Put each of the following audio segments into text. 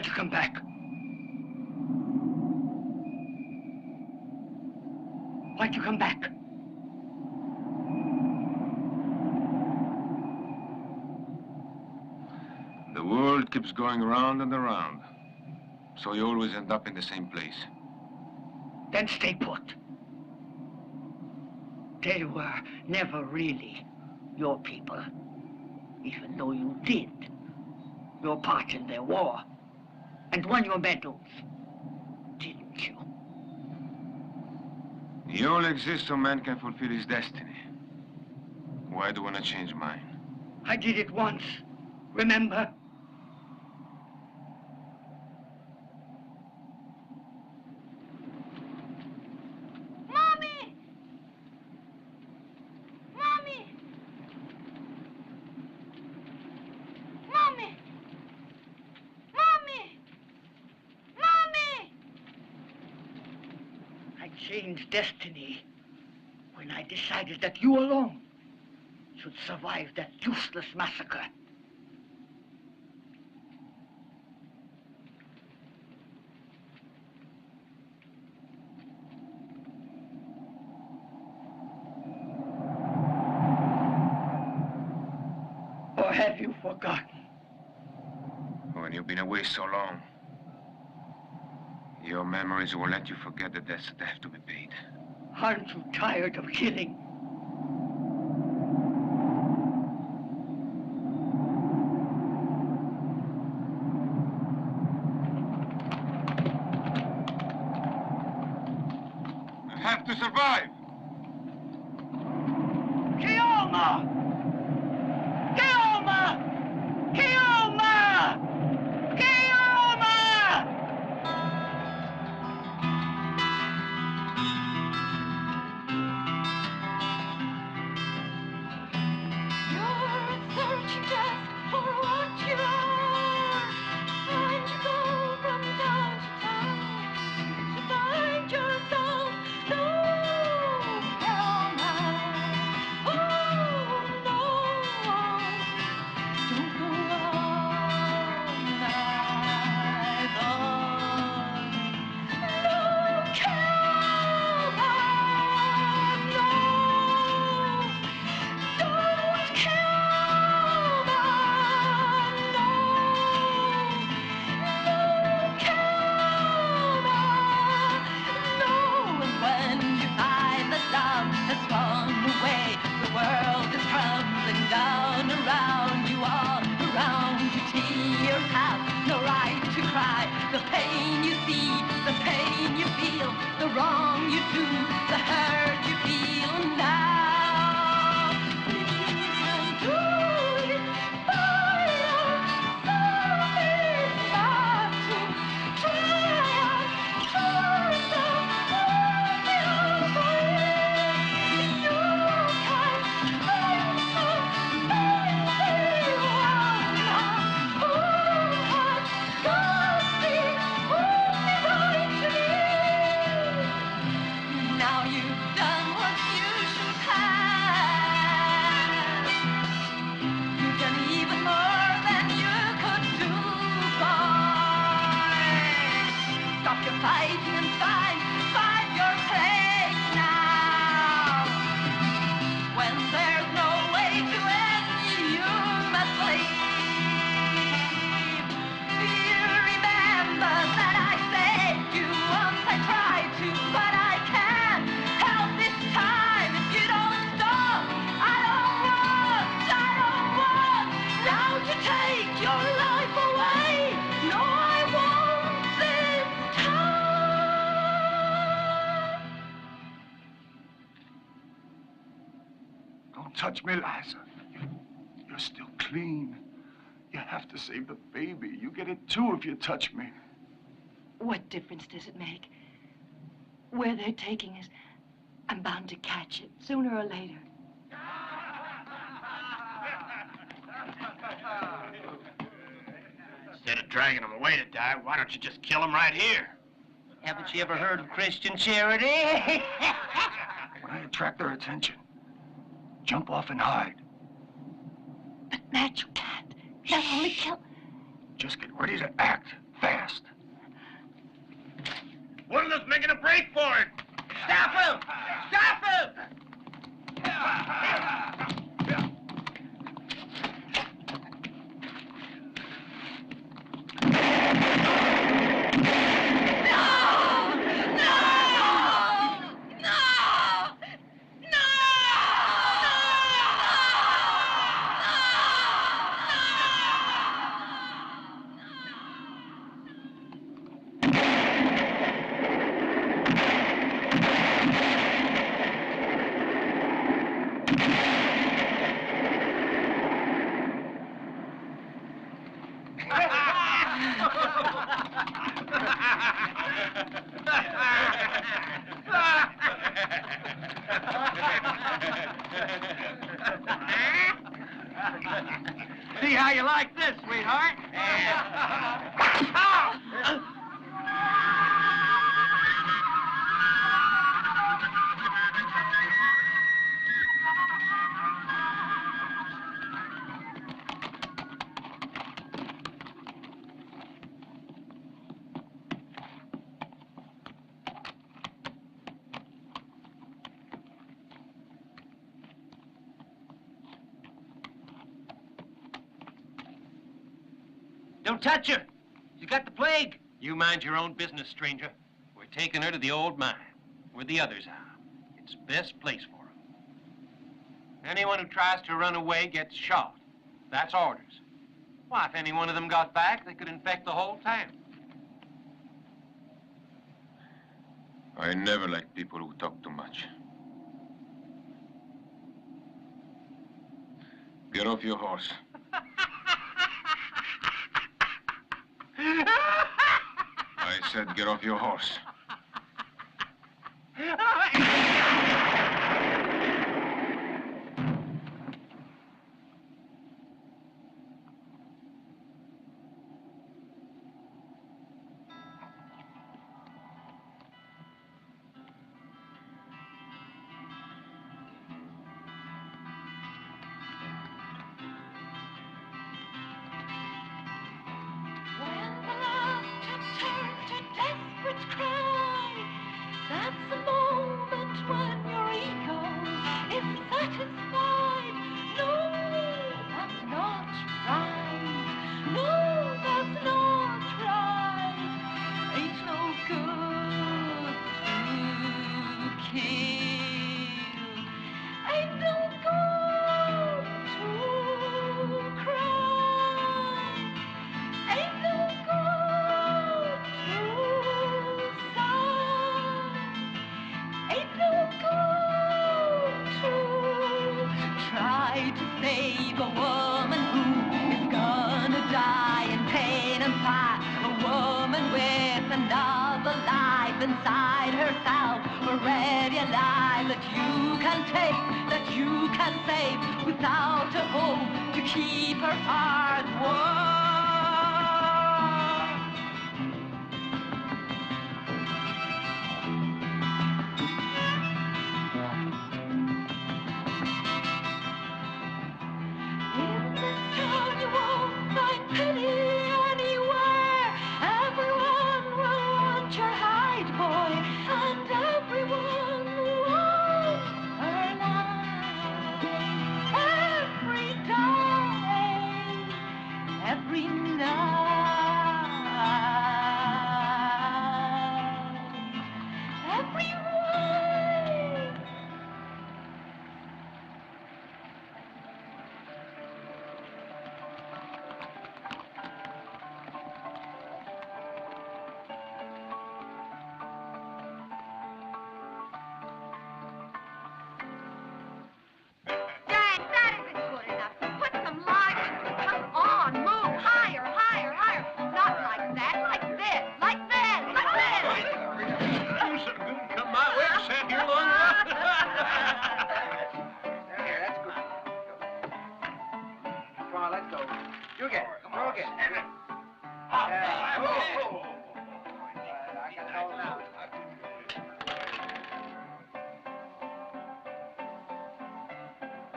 Why'd you come back? Why'd you come back? The world keeps going around and around. So you always end up in the same place. Then stay put. They were never really your people, even though you did your part in their war and won your medals, didn't you? You only exist so man can fulfill his destiny. Why do you want to change mine? I did it once, remember? Changed destiny when I decided that you alone should survive that useless massacre. Or have you forgotten? When you've been away so long, your memories will let you forget the debts that have to be paid. Aren't you tired of killing? You have to survive! Keoma! Keoma! Keoma! Keoma! Touch me, Liza. You're still clean. You have to save the baby. You get it too if you touch me. What difference does it make? Where they're taking us, I'm bound to catch it, sooner or later. Instead of dragging them away to die, why don't you just kill them right here? Haven't you ever heard of Christian charity? When I attract their attention, jump off and hide. But Matt, you can't. They'll only kill... Just get ready to act. Fast. One of them's making a break for it. Stop him! Stop him! See how you like this, sweetheart? Don't touch her. She's got the plague. You mind your own business, stranger. We're taking her to the old mine, where the others are. It's the best place for her. Anyone who tries to run away gets shot. That's orders. Why, if any one of them got back, they could infect the whole town. I never like people who talk too much. Get off your horse. I said get off your horse.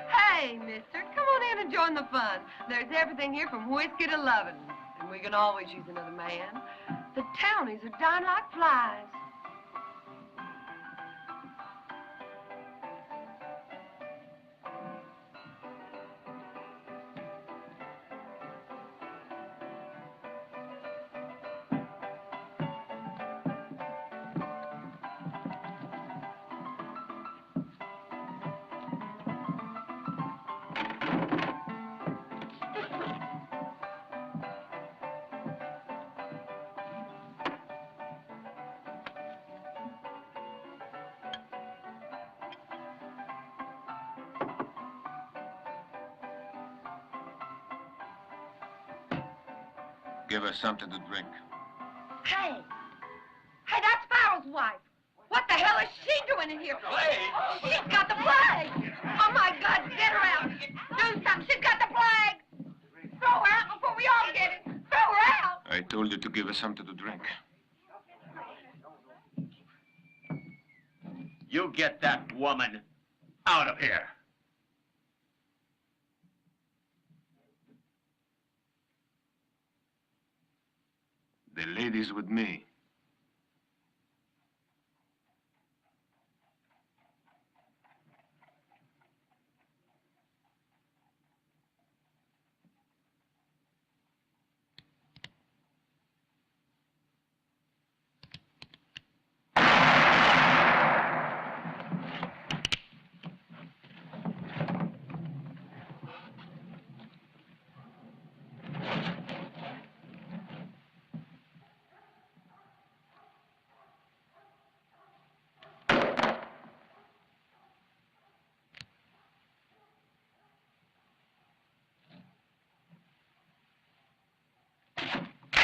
Hey, mister, come on in and join the fun. There's everything here from whiskey to loving. We can always use another man. The townies are dying like flies. Give her something to drink. Hey! Hey, that's Farrell's wife. What the hell is she doing in here? Plague? She's got the plague! Oh, my God, get her out! Do something, she's got the plague! Throw her out before we all get it! Throw her out! I told you to give her something to drink. You get that woman out of here. The lady's with me.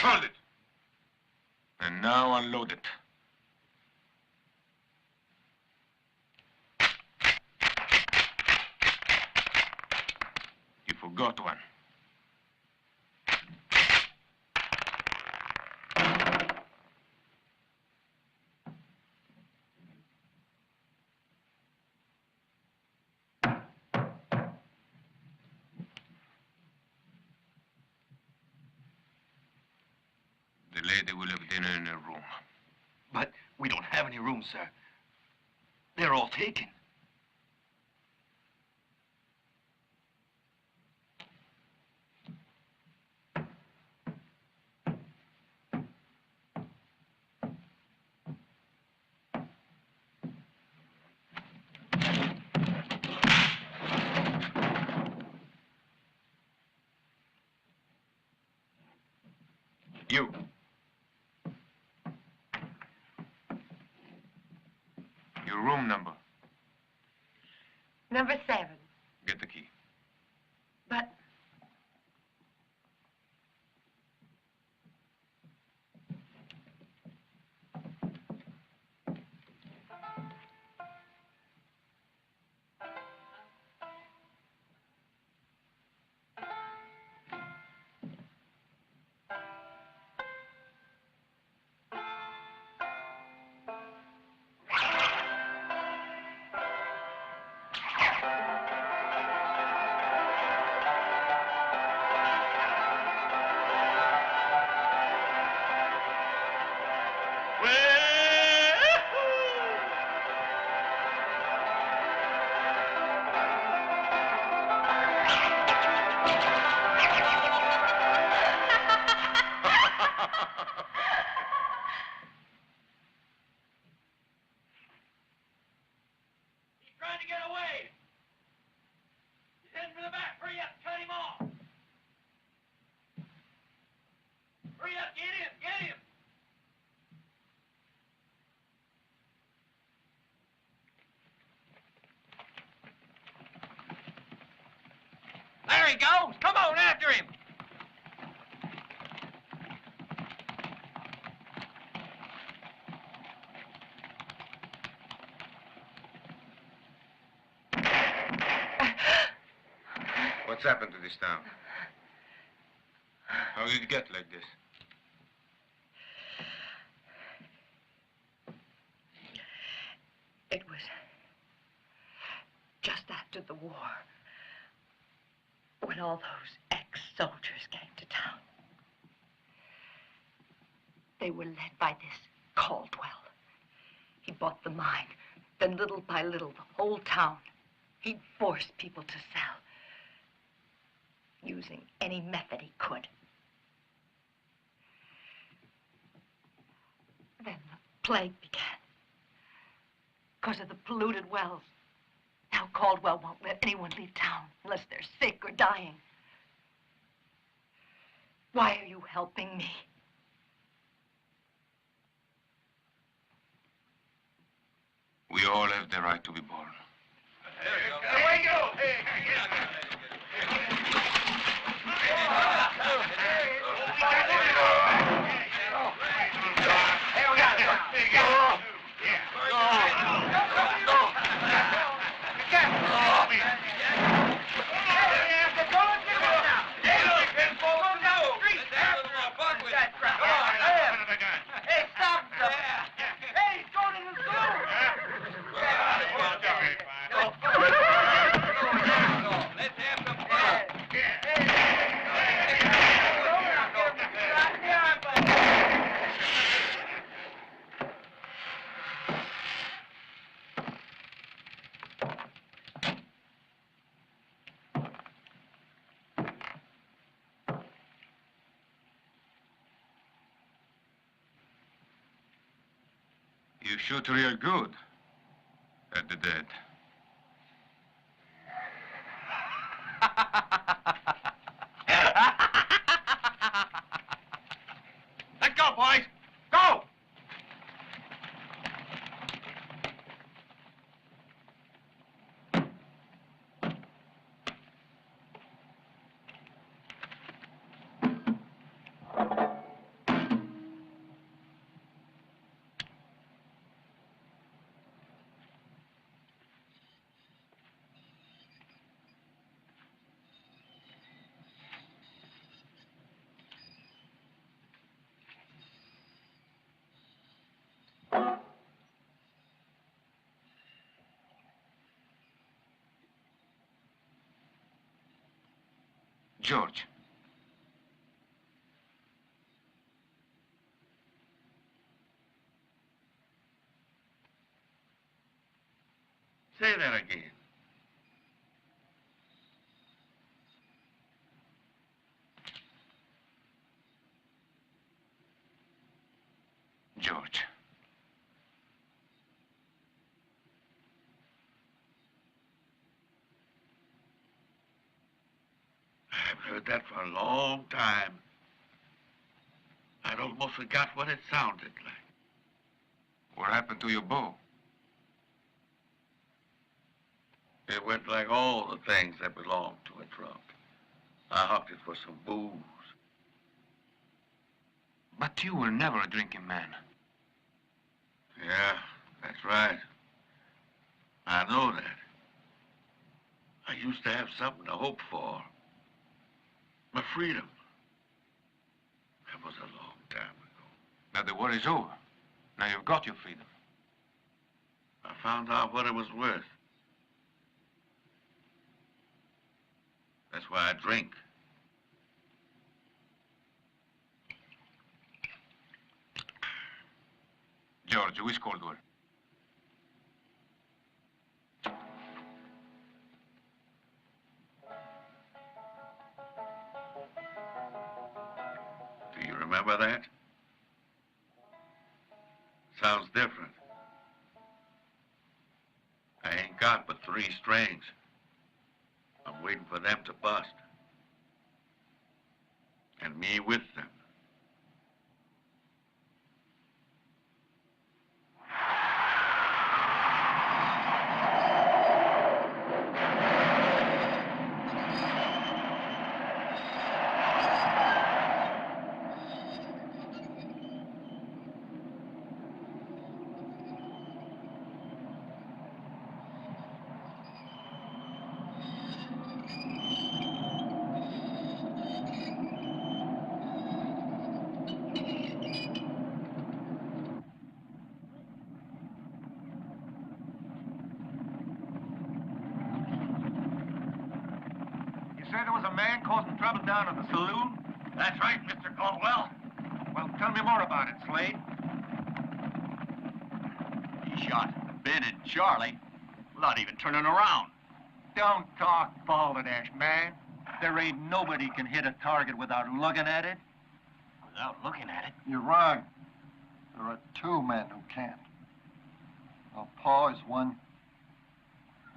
Hold it. And now unload it. You forgot one. The lady will have dinner in her room. But we don't have any room, sir. They're all taken. You. Your room number. Number 7. Get the key. But... Trying to get away. He's heading for the back. Hurry up, cut him off. Hurry up, get him, get him. There he goes. Come on, after him. What's happened to this town? How did it get like this? It was just after the war, when all those ex-soldiers came to town. They were led by this Caldwell. He bought the mine. Then little by little, the whole town, he'd force people to sell, using any method he could. Then the plague began. Because of the polluted wells. Now Caldwell won't let anyone leave town unless they're sick or dying. Why are you helping me? We all have the right to be born. Away you go! You shoot real good at the dead. Let go, boys! Go! George. Say that again. George. I've heard that for a long time. I'd almost forgot what it sounded like. What happened to your bow? It went like all the things that belong to a drunk. I hocked it for some booze. But you were never a drinking man. Yeah, that's right. I know that. I used to have something to hope for. My freedom. That was a long time ago. Now the war is over. Now you've got your freedom. I found out what it was worth. That's why I drink. George, who is Caldwell? Do you remember that? Sounds different. I ain't got but 3 strings. I'm waiting for them to bust. And me with them. You say there was a man causing trouble down at the saloon? That's right, Mr. Caldwell. Well, Tell me more about it, Slade. He shot Ben and Charlie without even turning around. Don't talk balderdash, man. There ain't nobody can hit a target without looking at it. Without looking at it? You're wrong. There are two men who can't. Now, Paul is one,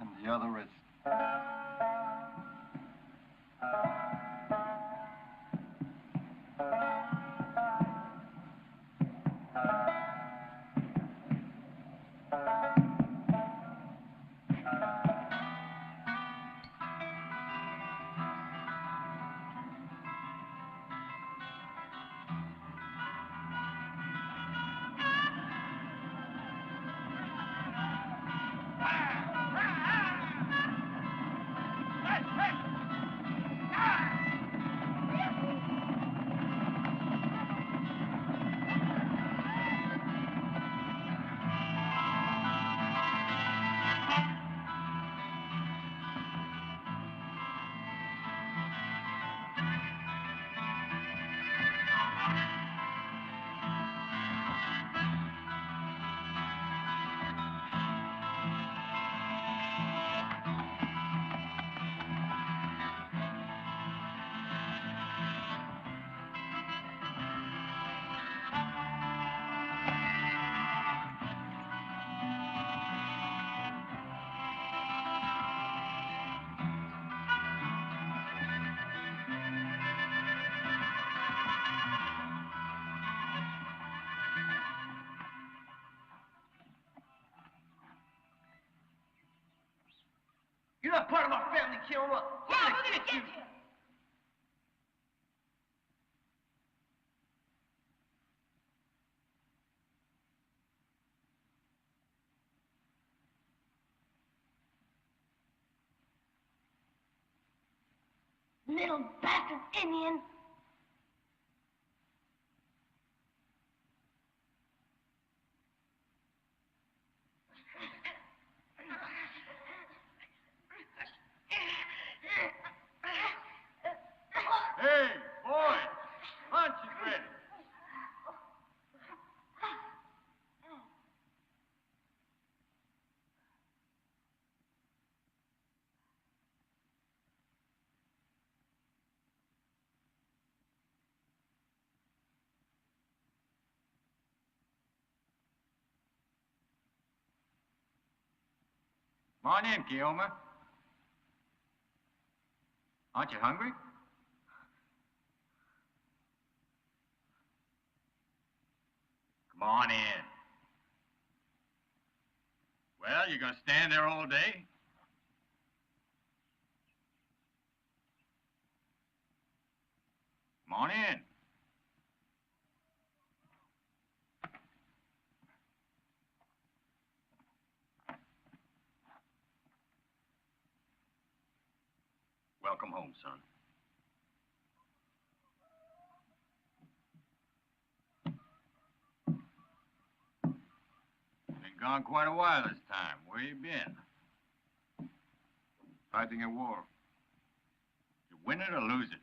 and the other is... You're not part of our family, Keoma. Yeah, we're gonna get you. Little bastard Indian. Hey, boy! Lunch is ready. Come on in, Keoma. Aren't you hungry? Come on in. Well, you gonna stand there all day? Come on in. Welcome home, son. Been gone quite a while this time. Where you been? Fighting a war. You win it or lose it?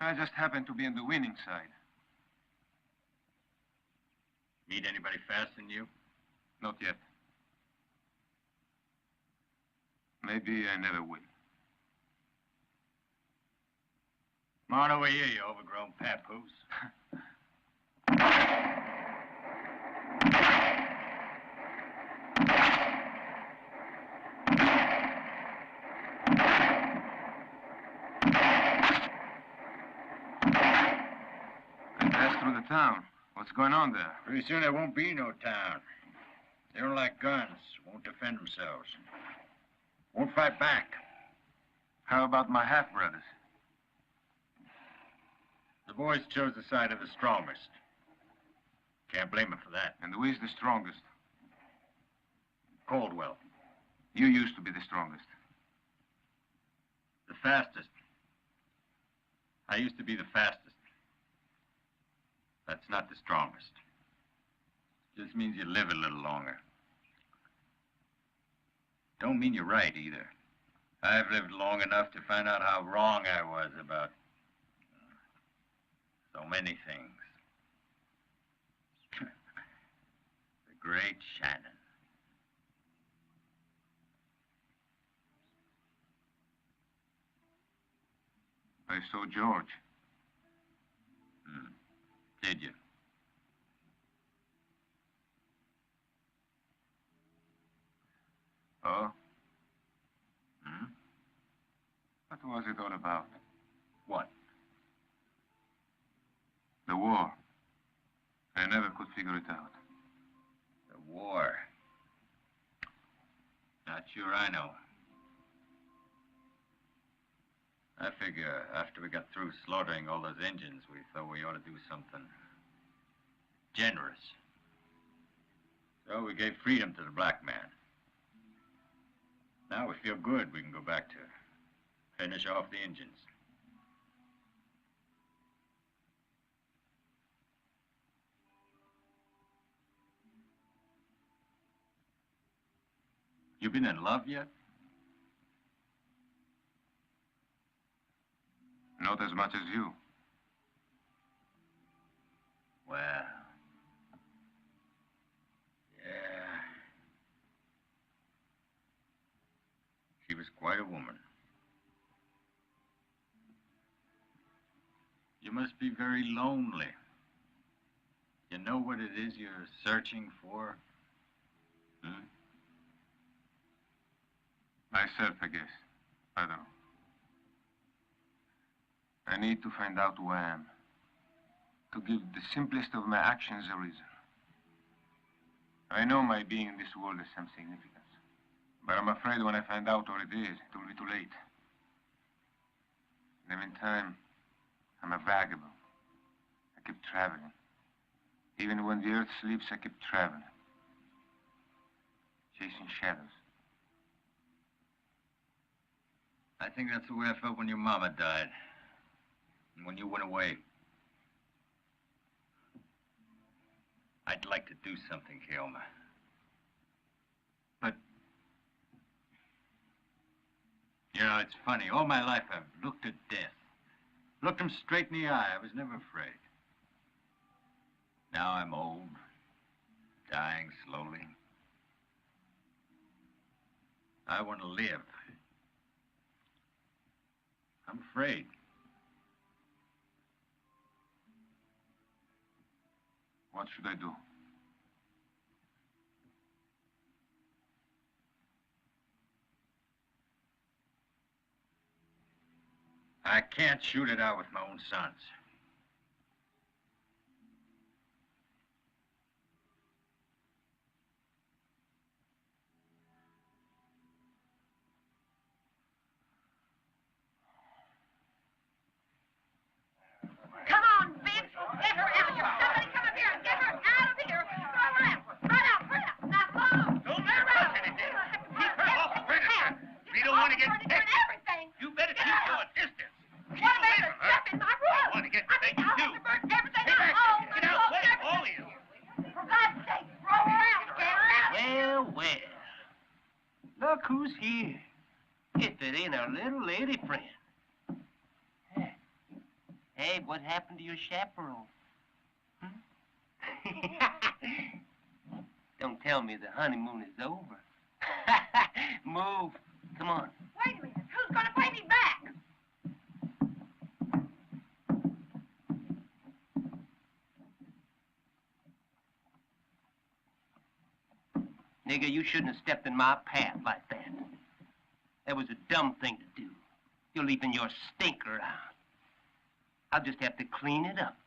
I just happened to be on the winning side. Meet anybody faster than you? Not yet. Maybe I never will. Come on over here, you overgrown papoose. I passed through the town. What's going on there? Pretty soon there won't be no town. They don't like guns, won't defend themselves. Won't fight back. How about my half-brothers? The boys chose the side of the strongest. Can't blame them for that. And who is the strongest? Caldwell. You used to be the strongest. The fastest. I used to be the fastest. That's not the strongest. Just means you live a little longer. Don't mean you're right, either. I've lived long enough to find out how wrong I was about So many things. The great Shannon. I saw George. Did you? Oh? What was it all about? What? The war. I never could figure it out. The war. Not sure I know. I figure after we got through slaughtering all those Indians, we thought we ought to do something generous. So we gave freedom to the black man. Now we feel good we can go back to finish off the Indians. You been in love yet? Not as much as you. Well, yeah. She was quite a woman. You must be very lonely. You know what it is you're searching for? Myself, I guess. I don't know. I need to find out who I am. To give the simplest of my actions a reason. I know my being in this world has some significance. But I'm afraid when I find out what it is, it will be too late. In the meantime, I'm a vagabond. I keep traveling. Even when the earth sleeps, I keep traveling. Chasing shadows. I think that's the way I felt when your mama died. And when you went away. I'd like to do something, Keoma. But, you know, it's funny. All my life I've looked at death. Looked him straight in the eye. I was never afraid. Now I'm old, dying slowly. I want to live. I'm afraid. What should I do? I can't shoot it out with my own sons. Come on, Vince. Get her out of here. Somebody come up here and get her out of here. Throw her out. Run out. Run out. Now, come on. Don't let her touch anything. Keep her off the register. We don't want to get picked. Everything. You better keep your distance. Keep What away about from the her. stuff in my room? I want to get I mean, taken I'll too. have to burn everything Get out. back Oh, here. Get out close quick, everything. all of you. For God's sake, throw her out. Get her out. Well, well. Look who's here. If it ain't our little lady friend. Hey, what happened to your chaperone? Don't tell me the honeymoon is over. Move. Come on. Wait a minute. Who's going to pay me back? Nigga, you shouldn't have stepped in my path like that. That was a dumb thing to do. You're leaving your stinker out. I'll just have to clean it up.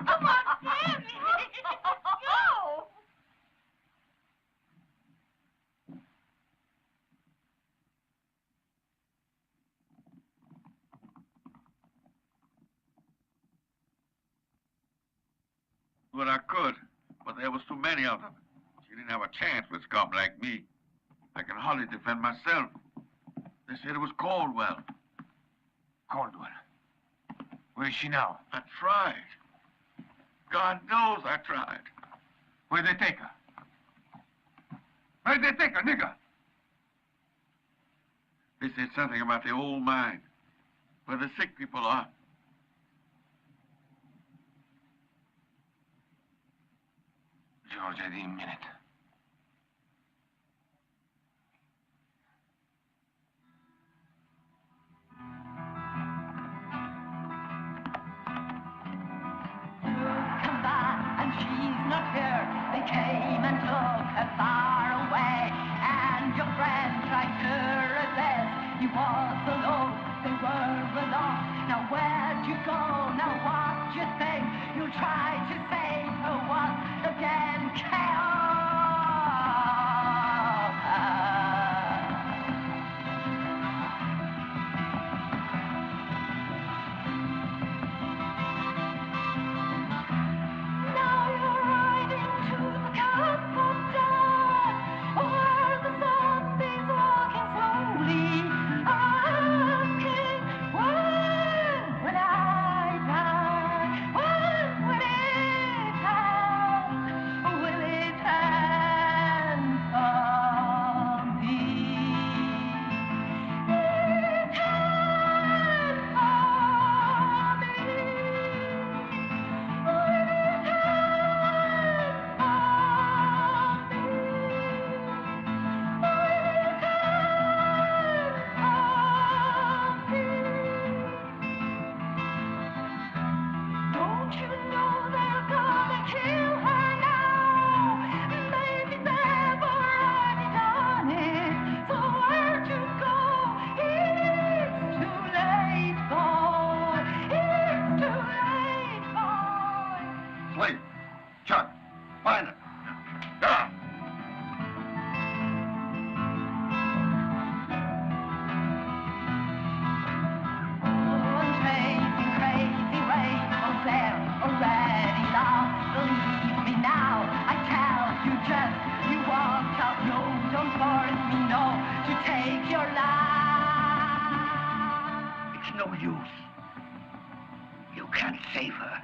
Come on, Sammy. Go. what I could, but there was too many of them. She didn't have a chance with scum like me. I can hardly defend myself. They said it was Caldwell. Caldwell. Where is she now? I tried. God knows I tried. Where'd they take her? Where'd they take her, nigger? They said something about the old mine, where the sick people are. George, I didn't mean it. Come by, and she's not here. They came and took her far away, and your friend tried to resist. He was alone, they were alone. Now where'd you go? Now what you think? You tried to save her once again, Keoma. Now you're riding to the camp of death, where the zombies walking slowly, asking, when I die, when will it end? Will it end for me? It end for me? Don't you know they're gonna kill her now? Maybe they've already done it. So where'd you go? It's too late, boy. It's too late, boy. Slade, Chuck, find her. Crazy, crazy ways, oh, they're already lost. Believe me now, I tell you just, you walk out, no, don't force me, no, to take your life. It's no use. You can't save her.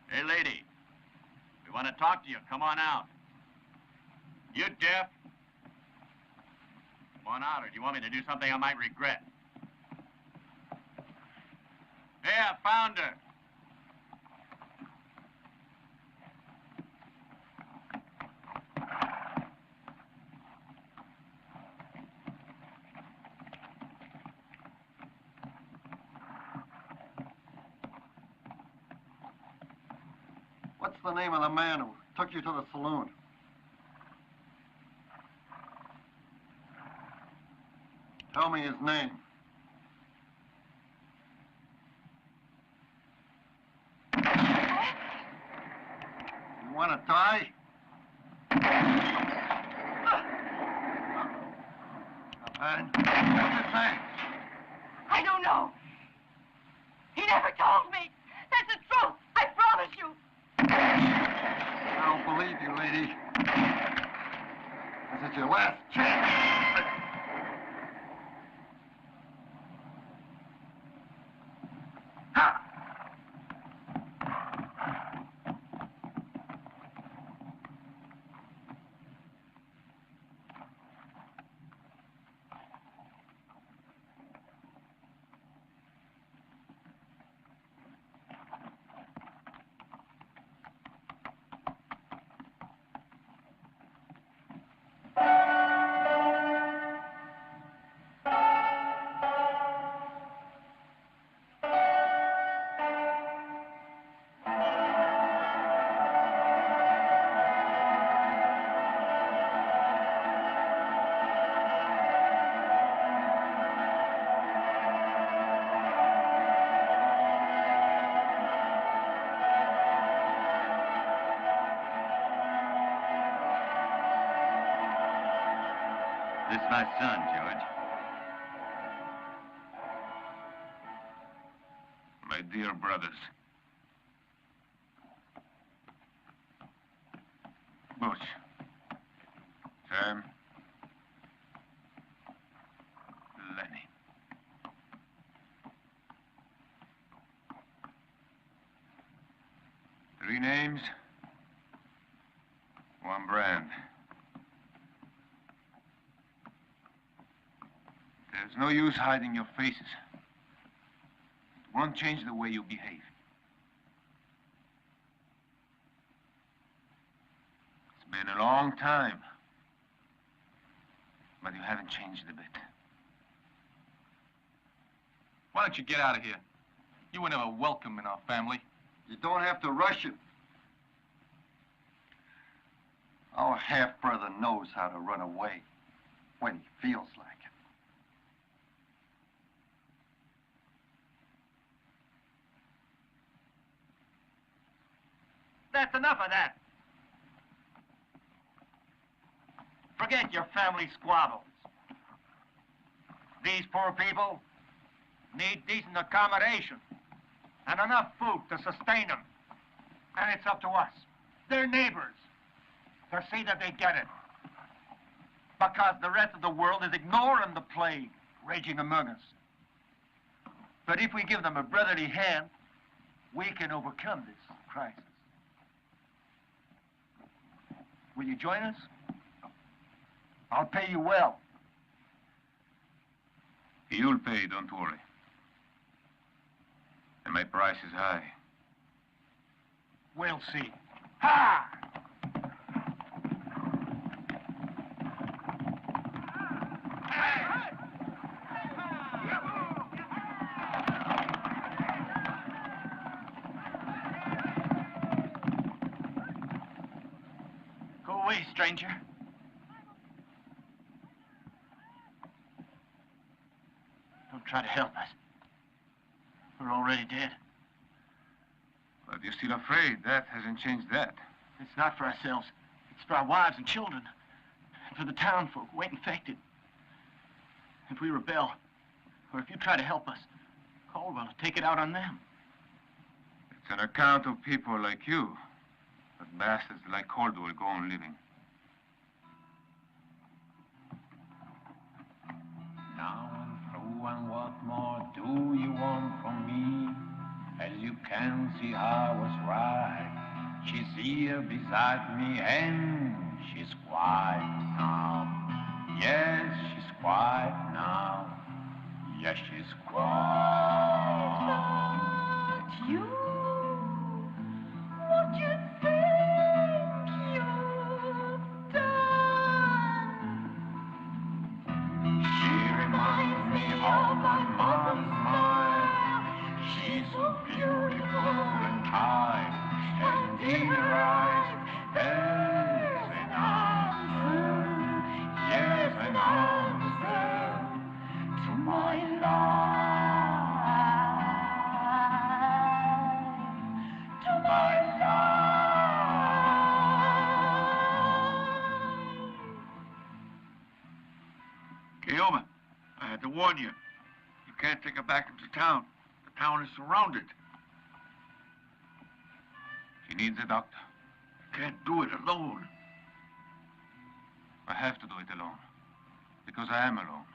Hey, lady. We want to talk to you. Come on out. You deaf? Come on out, or do you want me to do something I might regret? Hey, I found her. What's the name of the man who took you to the saloon? Tell me his name. You want to die? Man, what's his name? I don't know. He never told me. That's the truth. I promise you. I don't believe you, lady. This is your last chance. This is my son, George. My dear brothers. Bush. Sam. Lenny. Three names, one brand. There's no use hiding your faces. It won't change the way you behave. It's been a long time, but you haven't changed a bit. Why don't you get out of here? You were never welcome in our family. You don't have to rush it. Our half-brother knows how to run away when he feels like it. That's enough of that. Forget your family squabbles. These poor people need decent accommodation and enough food to sustain them. And it's up to us, their neighbors, to see that they get it. Because the rest of the world is ignoring the plague raging among us. But if we give them a brotherly hand, we can overcome this crisis. Will you join us? I'll pay you well. You'll pay, don't worry. And my price is high. We'll see. Ha! Go away, stranger. Don't try to help us. We're already dead. But you're still afraid. That hasn't changed that. It's not for ourselves. It's for our wives and children. And for the town folk who ain't infected. If we rebel, or if you try to help us, Caldwell will take it out on them. It's an account of people like you. But bastards like Caldwell go on living. Now and through, and what more do you want from me? As you can see, I was right. She's here beside me, and she's quiet now. Yes, she's quiet now. Yes, she's quiet now. But you, what you think you've done? She reminds me of my mother's smile. She's so beautiful and kind, and in her eyes there's an answer, yes, an answer to my life, to my life. Keoma, I had to warn you. You can't take her back into town. The town is surrounded. She needs a doctor. You can't do it alone. I have to do it alone. Because I am alone.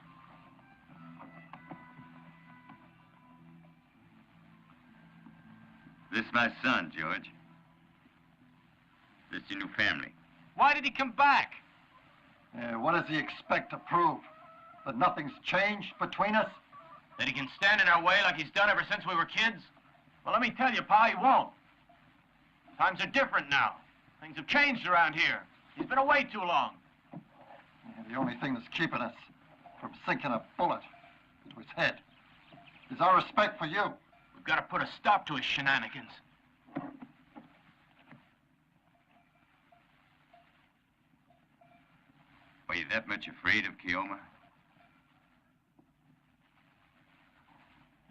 This is my son, George. This is your new family. Why did he come back? What does he expect to prove? That nothing's changed between us? That he can stand in our way like he's done ever since we were kids? Well, let me tell you, Pa, he won't. Times are different now. Things have changed around here. He's been away too long. The only thing that's keeping us from sinking a bullet into his head is our respect for you. We've got to put a stop to his shenanigans. Are you that much afraid of Keoma?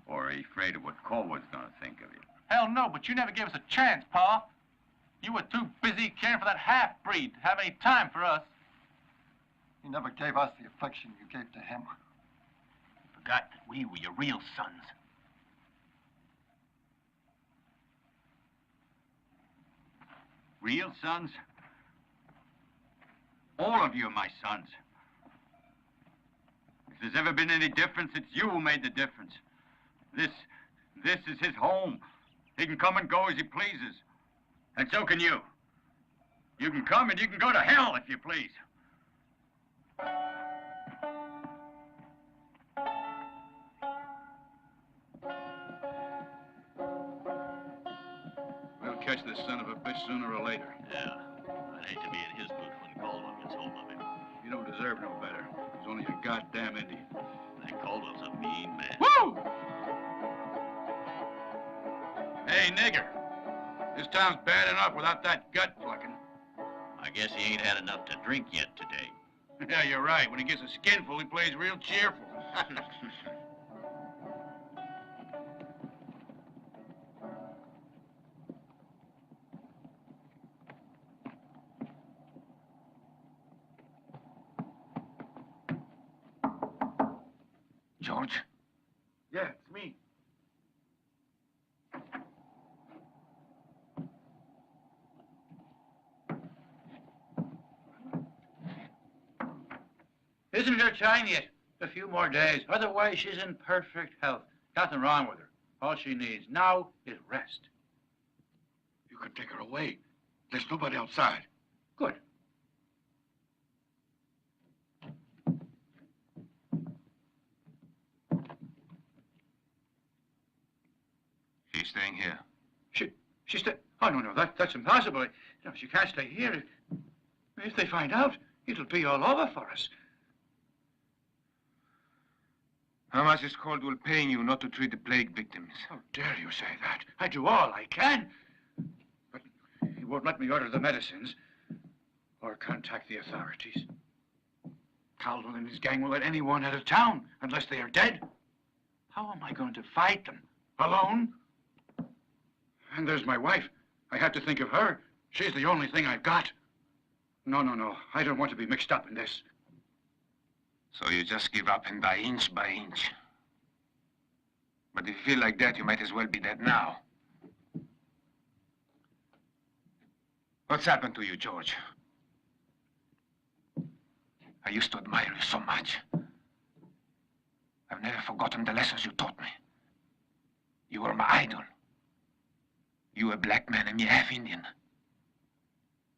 Or are you afraid of what Caldwell's gonna think of you? Hell no, but you never gave us a chance, Pa. You were too busy caring for that half-breed to have any time for us. He never gave us the affection you gave to him. Forgot that we were your real sons. Real sons? All of you are my sons. If there's ever been any difference, it's you who made the difference. This is his home. He can come and go as he pleases. And so can you. You can come and you can go to hell if you please. We'll catch this son of a bitch sooner or later. Yeah. I'd hate to be in his boots when Caldwell gets hold of him. You don't deserve no better. He's only a goddamn Indian. That Caldwell's a mean man. Woo! Hey, nigger. This town's bad enough without that gut plucking. I guess he ain't had enough to drink yet today. Yeah, you're right. When he gets a skinful, he plays real cheerful. George? Yeah, it's me. Isn't it her time yet? A few more days. Otherwise, she's in perfect health. Nothing wrong with her. All she needs now is rest. You can take her away. There's nobody outside. Good. She's staying here. She's oh, no, that's impossible. No, she can't stay here. If they find out, it'll be all over for us. How much is Caldwell paying you not to treat the plague victims? How dare you say that? I do all I can. But he won't let me order the medicines or contact the authorities. Caldwell and his gang will let anyone out of town unless they are dead. How am I going to fight them? Alone? And there's my wife. I have to think of her. She's the only thing I've got. No. I don't want to be mixed up in this. So you just give up and die inch by inch. But if you feel like that, you might as well be dead now. What's happened to you, George? I used to admire you so much. I've never forgotten the lessons you taught me. You were my idol. You a black man and me half Indian.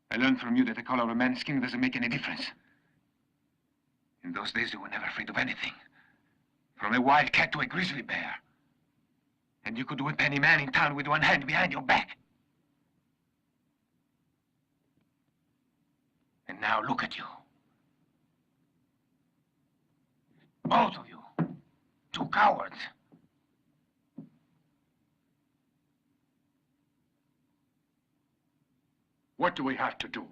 I learned from you that the color of a man's skin doesn't make any difference. In those days, you were never afraid of anything. From a wild cat to a grizzly bear. And you could whip any man in town with one hand behind your back. And now look at you. Both of you. Two cowards. What do we have to do?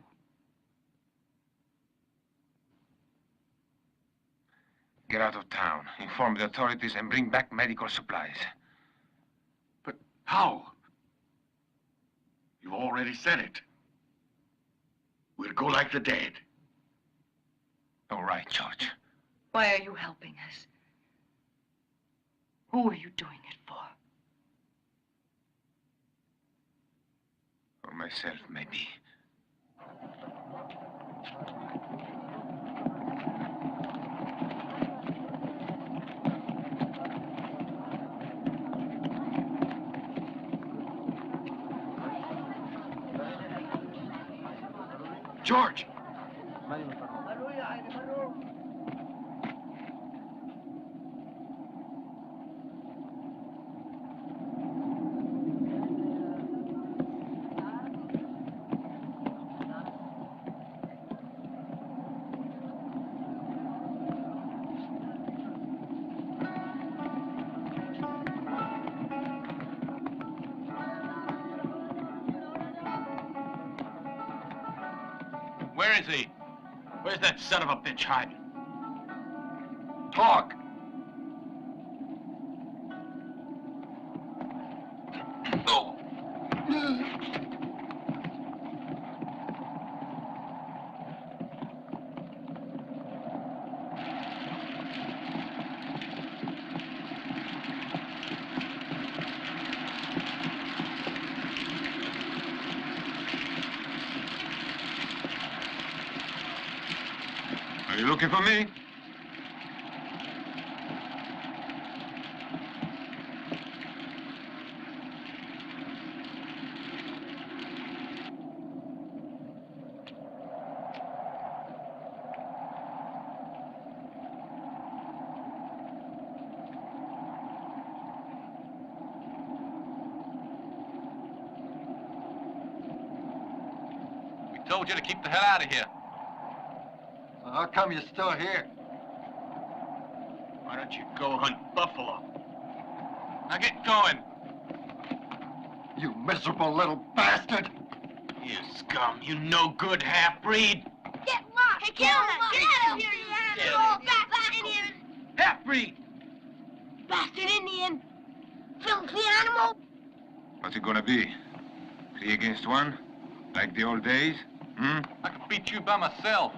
Get out of town, inform the authorities, and bring back medical supplies. But how? You've already said it. We'll go like the dead. All right, George. Why are you helping us? Who are you doing it for? For myself, maybe. George! Where is he? Where's that son of a bitch hiding? Talk! Are you looking for me? Told you to keep the hell out of here. Well, how come you're still here? Why don't you go hunt buffalo? Now get going. You miserable little bastard! You scum, you no good half-breed. Get lost! Hey, Keoma, get out of here, you animal! Bastard Indian! Half-breed! Bastard Indian! Filthy animal! What's it gonna be? 3 against 1? Like the old days? Hmm? I can beat you by myself.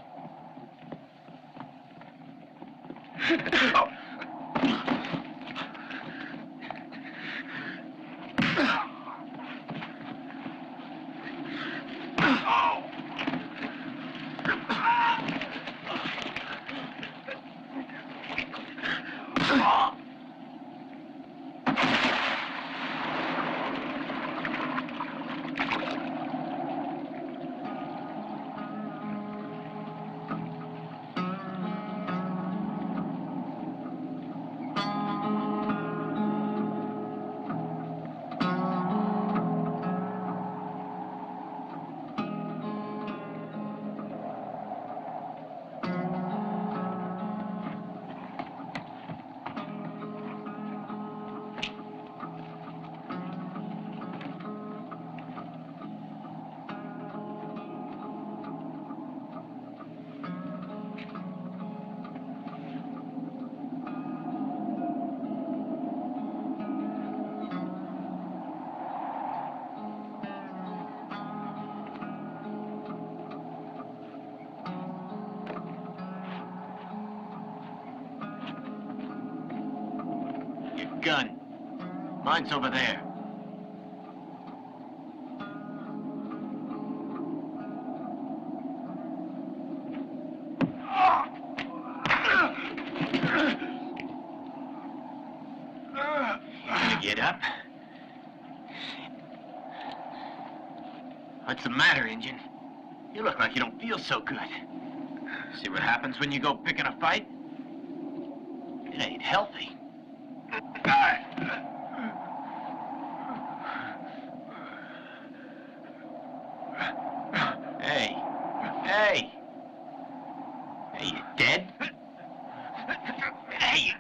Gun. Mine's over there. You get up? What's the matter, Injun? You look like you don't feel so good. See what happens when you go picking a fight? It ain't healthy. Hey. Hey. Hey, you dead? Hey,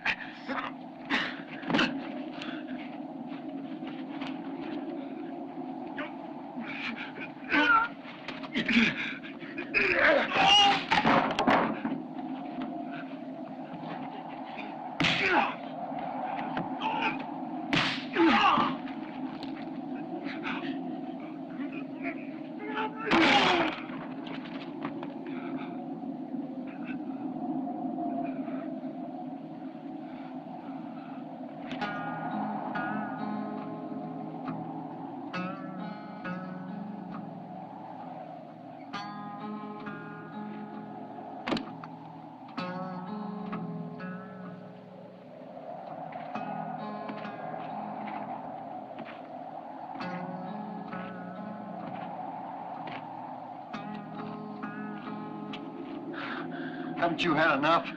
Haven't you had enough?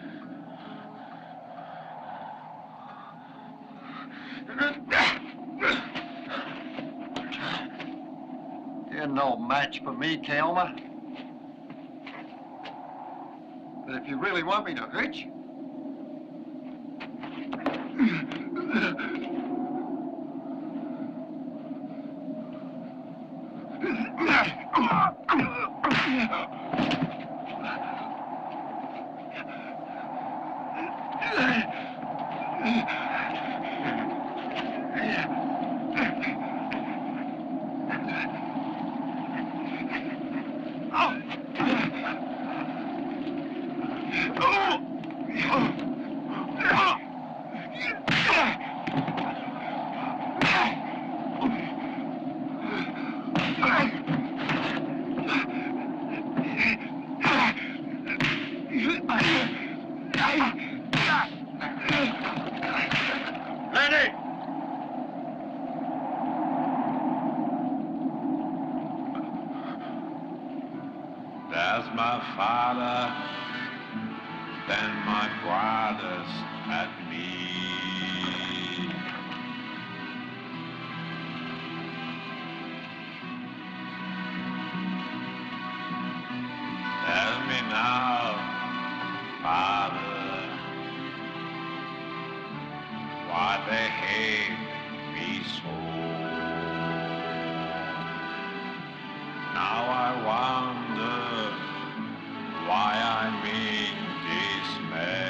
You're no match for me, Keoma. But if you really want me to hurt you, my father than my brothers at me. Tell me now, Father, why they hate me so. Now I wonder why I'm in despair.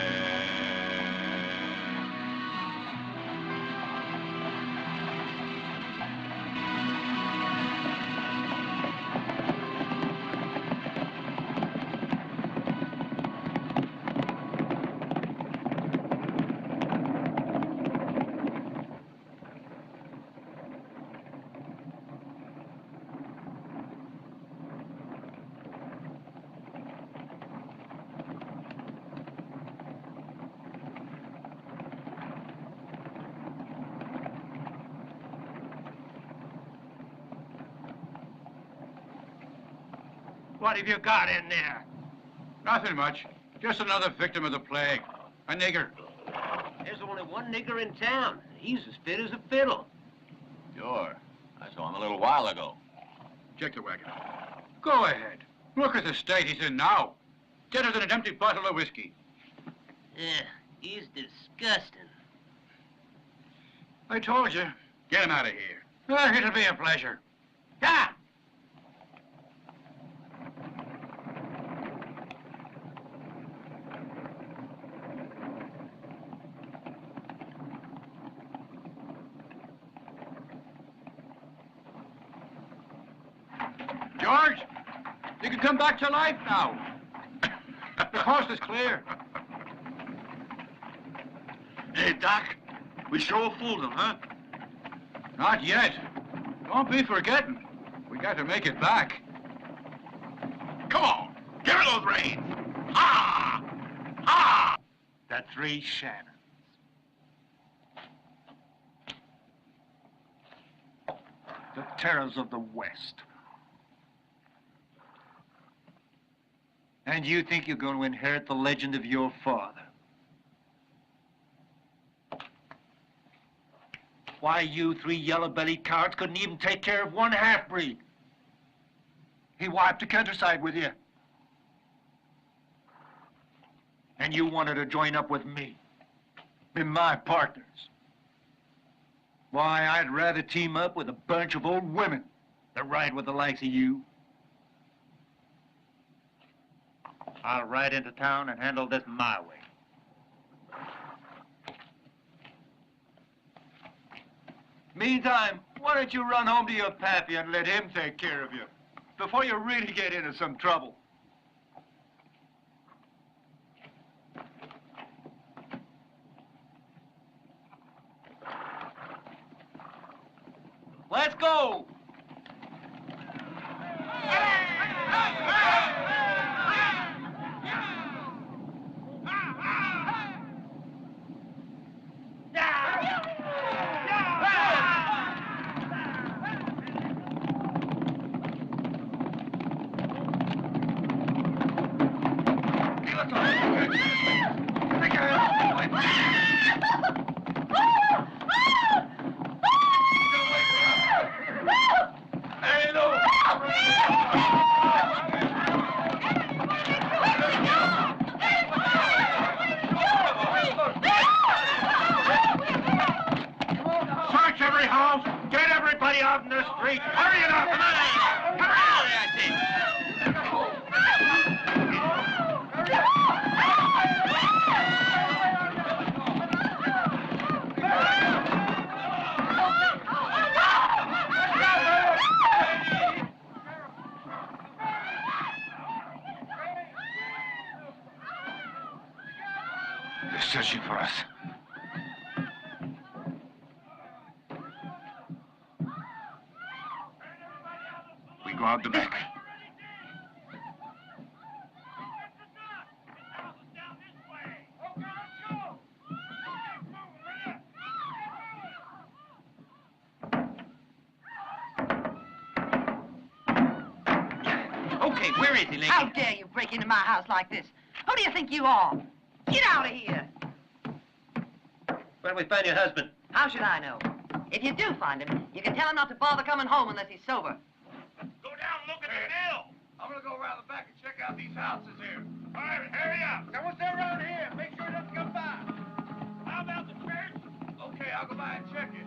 What have you got in there? Nothing much. Just another victim of the plague. A nigger. There's only one nigger in town. He's as fit as a fiddle. Sure. I saw him a little while ago. Check the wagon. Go ahead. Look at the state he's in now. Deader than an empty bottle of whiskey. Yeah, he's disgusting. I told you. Get him out of here. It'll be a pleasure. Yeah! George, you can come back to life now. The coast is clear. Hey, Doc, we sure fooled him, huh? Not yet. Don't be forgetting. We got to make it back. Come on, give her those reins. Ha! Ha! The three Shannons. The terrors of the West. And you think you're going to inherit the legend of your father? Why, you three yellow-bellied cowards couldn't even take care of one half-breed. He wiped the countryside with you. And you wanted to join up with me. Be my partners. Why, I'd rather team up with a bunch of old women than ride with the likes of you. I'll ride into town and handle this my way. Meantime, why don't you run home to your pappy and let him take care of you before you really get into some trouble? Let's go! Out in the street. Hurry it up! Come on! Come on! They're searching for us. We go out the back. Okay, where is he, lady? How dare you break into my house like this? Who do you think you are? Get out of here. Where do we find your husband? How should I know? If you do find him, you can tell him not to bother coming home unless he's sober. Go down and look at the mill. I'm gonna go around the back and check out these houses here. All right, hurry up. Now, what's that around here? Make sure it doesn't come by. How about the church? Okay, I'll go by and check it.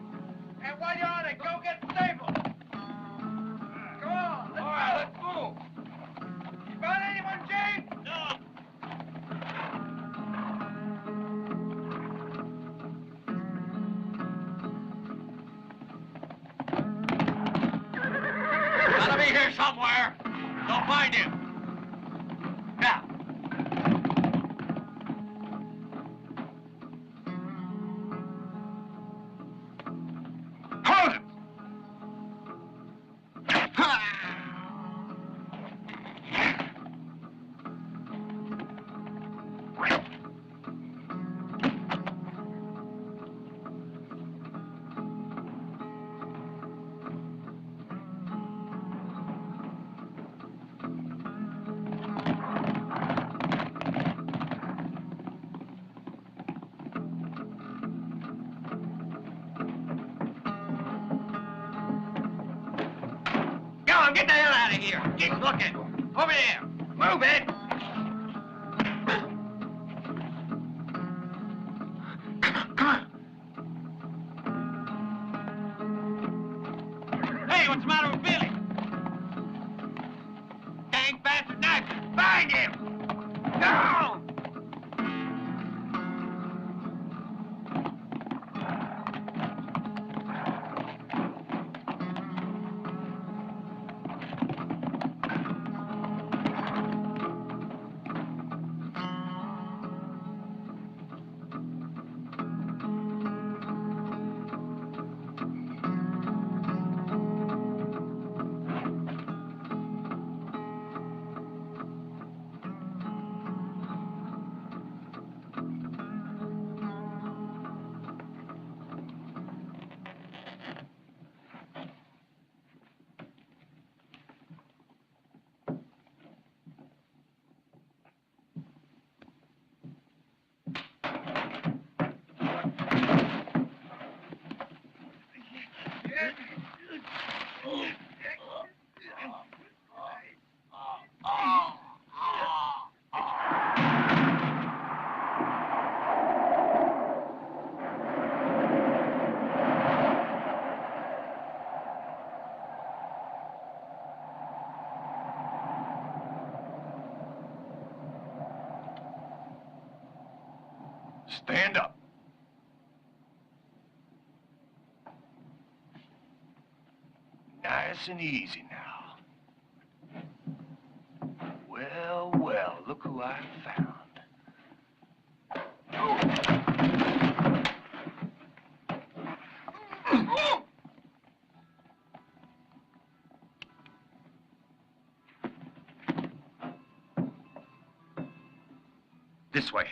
And while you're on it, go get the stable. Come on, let's go. Let's move. You found anyone, James? No. Gotta be here somewhere. They'll find him. Now. Hold him! Go on, get the hell out of here. Keep looking. Over there. Move it. Hey, what's the matter with Billy? Dang bastard knife. Find him. Go! Stand up. Nice and easy now. Well, well, look who I found. This way.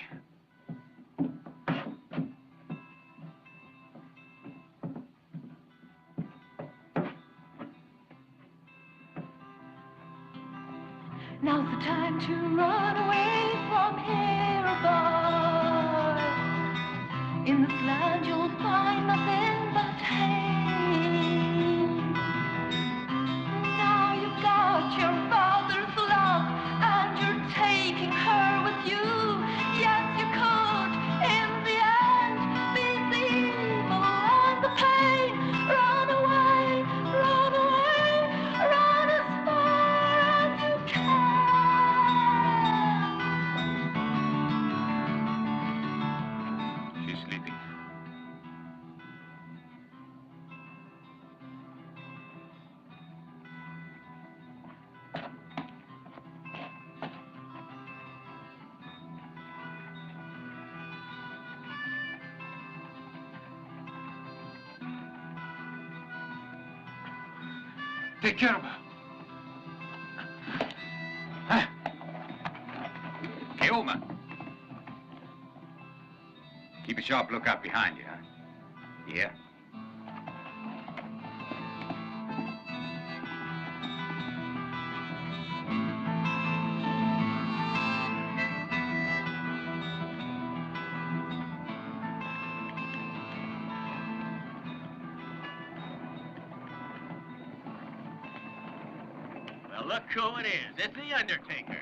Now's the time to run away from here, boy. In this land you'll find nothing but hate. Now you've got your father's love, and you're taking her with you. Yes, you could, in the end, beat the evil and the pain. Run away, run away, run as far as you can. She's sleeping. Take care of her. Keoma. Keep a sharp lookout behind you, huh? Yeah. Well, look who it is. It's the Undertaker.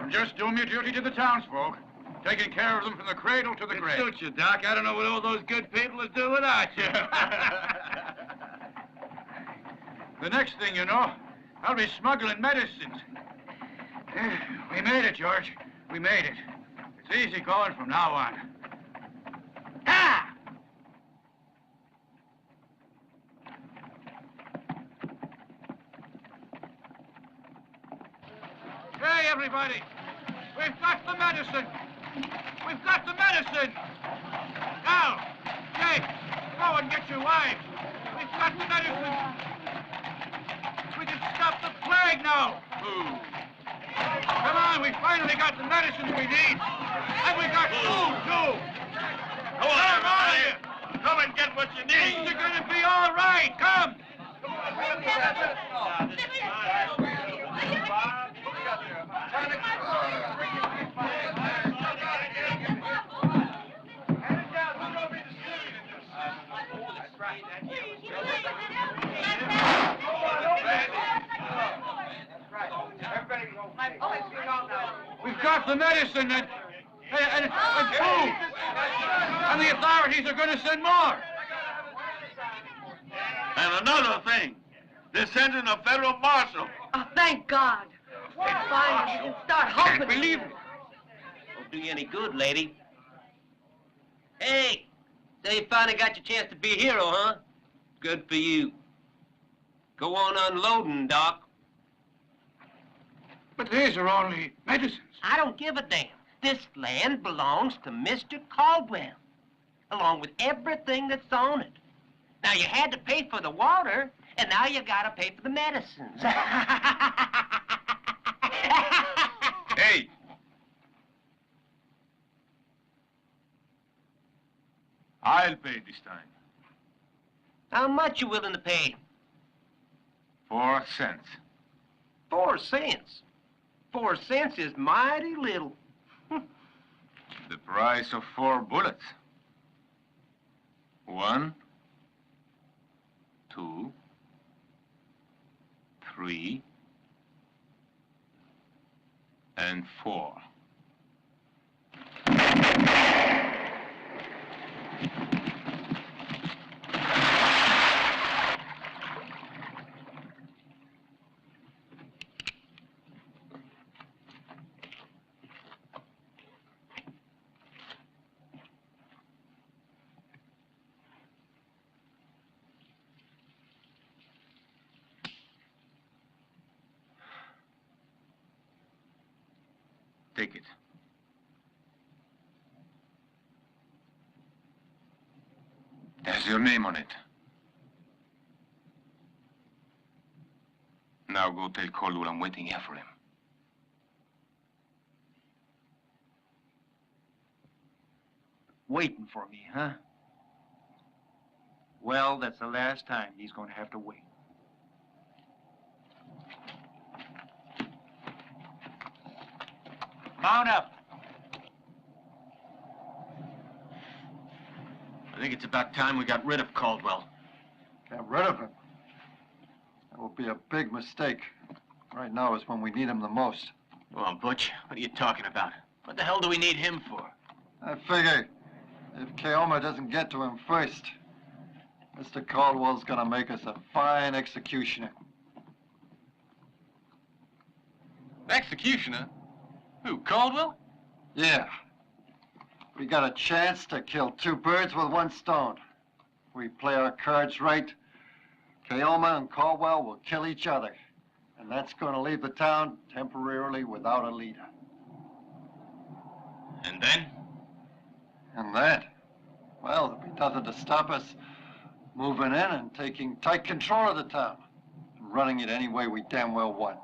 I'm just doing your duty to the townsfolk. Taking care of them from the cradle to the grave. It suits you, Doc. I don't know what all those good people would do without you. The next thing you know, I'll be smuggling medicines. We made it, George. We made it. It's easy going from now on. Ah! Hey, everybody! We've got the medicine! We've got the medicine! Now, Jake, go and get your wives. We've got the medicine. We can stop the plague now. Come on, we finally got the medicines we need. And we got food, too. Come on, everybody. Come and get what you need. Things are going to be all right. Come. We've got the medicine and food. And the authorities are going to send more. And another thing, they're sending a federal marshal. Oh, thank God. Finally, we can start hoping. Can't believe it. Won't do you any good, lady. Hey, so you finally got your chance to be a hero, huh? Good for you. Go on unloading, Doc. But these are only medicines. I don't give a damn. This land belongs to Mr. Caldwell, along with everything that's on it. Now, you had to pay for the water, and now you gotta pay for the medicines. Hey! I'll pay this time. How much you willing to pay? 4 cents. 4 cents. 4 cents is mighty little. The price of 4 bullets. 1, 2, 3, and 4. Take it. There's your name on it. Now go tell Caldwell I'm waiting here for him. Waiting for me, huh? Well, that's the last time he's going to have to wait. Mount up. I think it's about time we got rid of Caldwell. Get rid of him? That will be a big mistake. Right now is when we need him the most. Go on, Butch. What are you talking about? What the hell do we need him for? I figure if Keoma doesn't get to him first, Mr. Caldwell's gonna make us a fine executioner. Executioner? Who, Caldwell? Yeah. We got a chance to kill 2 birds with 1 stone. If we play our cards right, Keoma and Caldwell will kill each other. And that's gonna leave the town temporarily without a leader. And then? And then? Well, there'll be nothing to stop us moving in and taking tight control of the town. And running it any way we damn well want.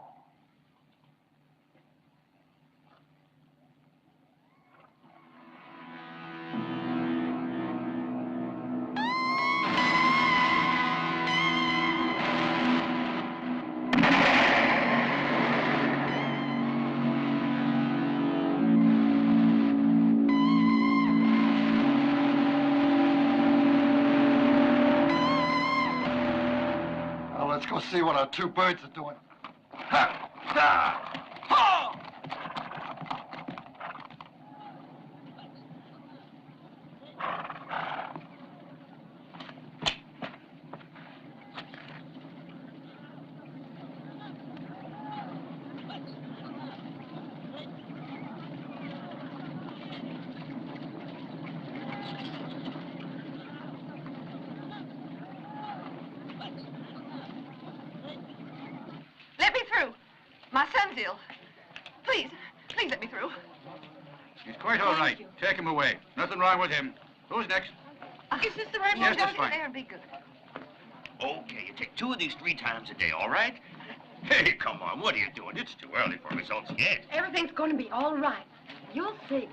Let's go see what our 2 birds are doing. Ha! Let me through. My son's ill. Please, please let me through. He's quite all right. Take him away. Nothing wrong with him. Who's next? Is this the right Yes, one? that's Don't fine. get there and be good. Okay, you take 2 of these 3 times a day, all right? Hey, come on, what are you doing? It's too early for results yet. Everything's going to be all right. You'll see.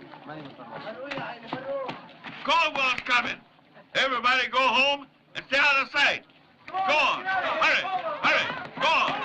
Caldwell's coming. Everybody go home and stay out of sight. Go on. Hurry. Hurry. Go on.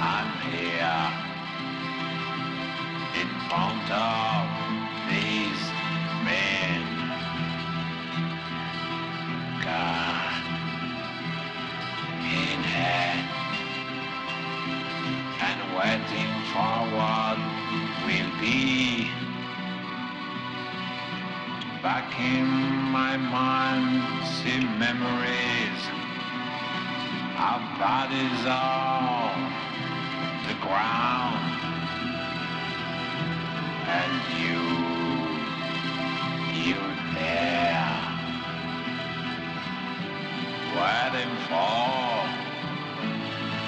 I'm here in front of these men. Gun in hand and waiting for what will be. Back in my mind, see memories. Our bodies on the ground, and you're there, waiting for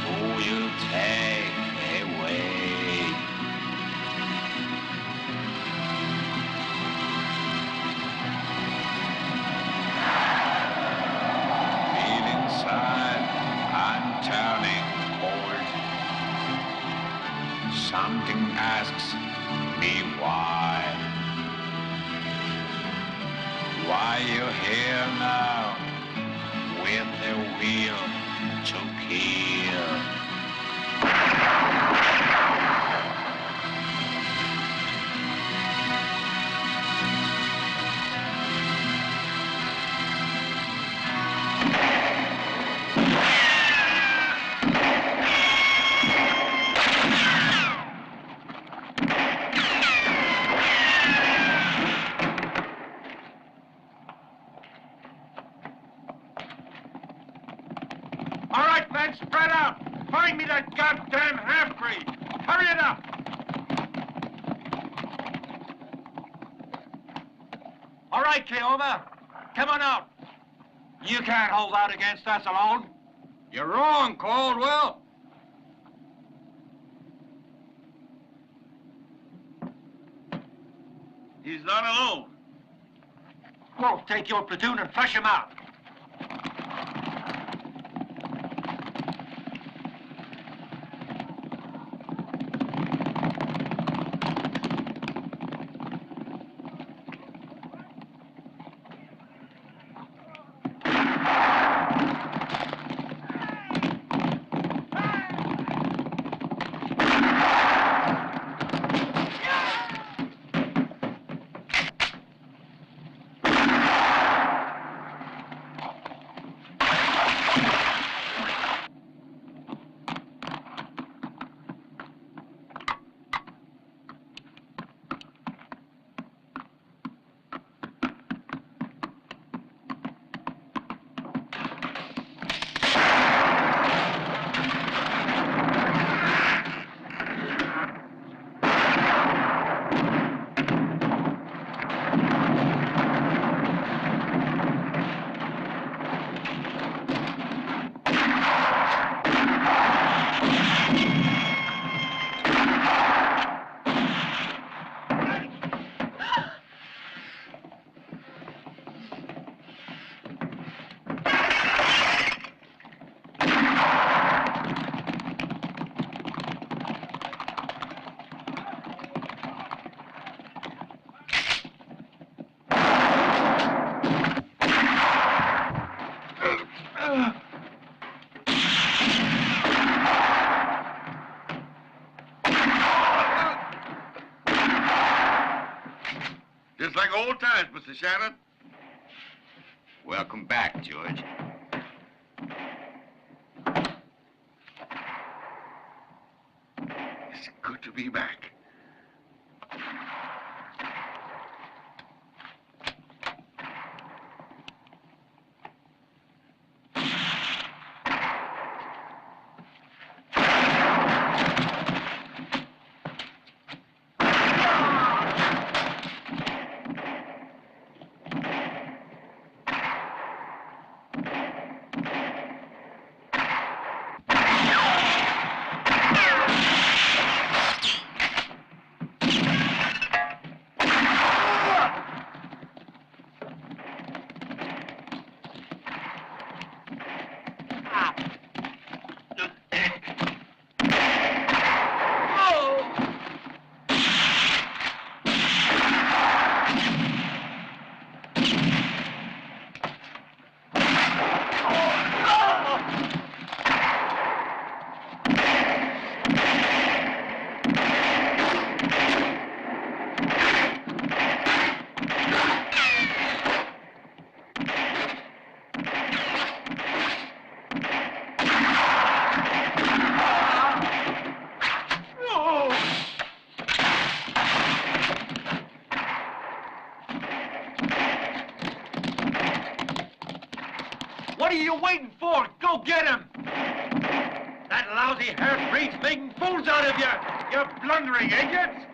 who you take away. Feel inside, I'm turning cold. Something asks me why. Why you here now with the will to kill? All right, men, spread out. Find me that goddamn half-breed. Hurry it up. All right, Keoma. Come on out. You can't hold out against us alone. You're wrong, Caldwell. He's not alone. Wolf, take your platoon and flush him out. Mr. Shannon? Welcome back, George. It's good to be back. What are you waiting for? Go get him! That lousy half-breed's making fools out of you! You blundering idiots!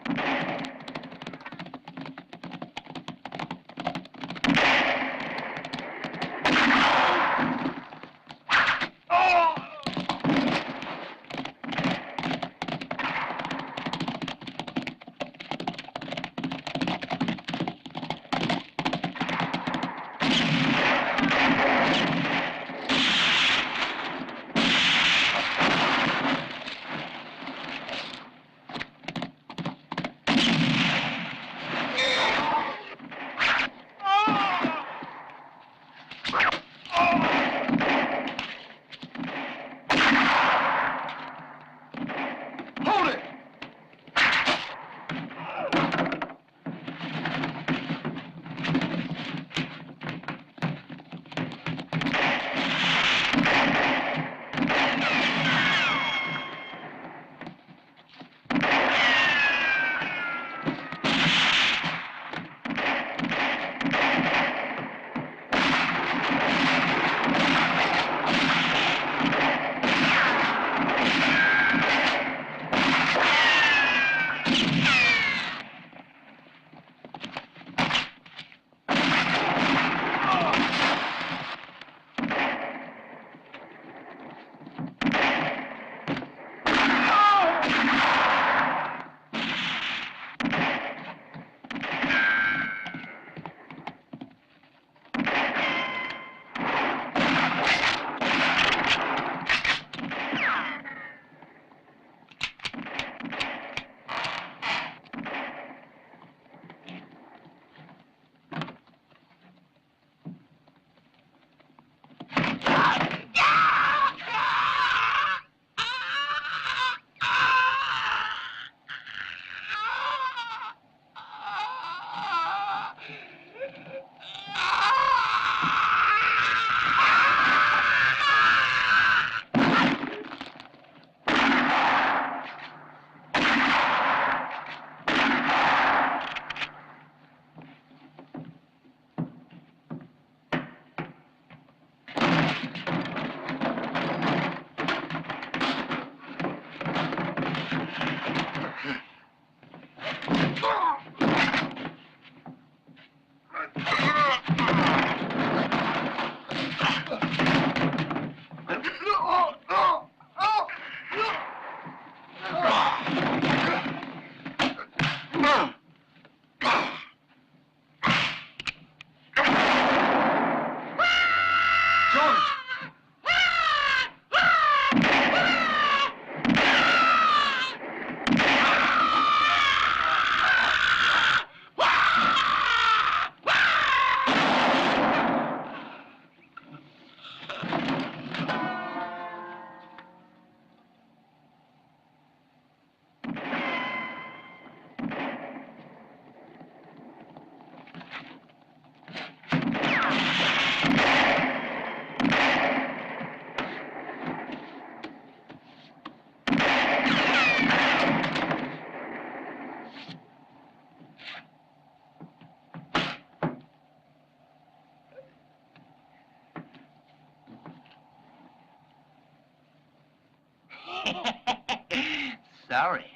Sorry.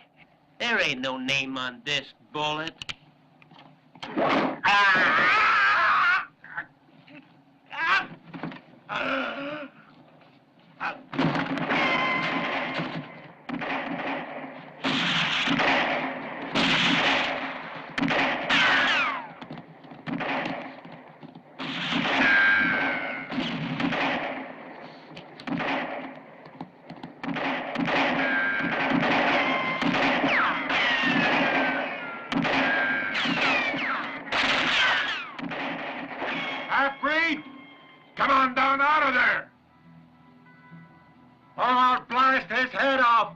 There ain't no name on this bullet. Half-breed! Come on down out of there! Or I'll blast his head off!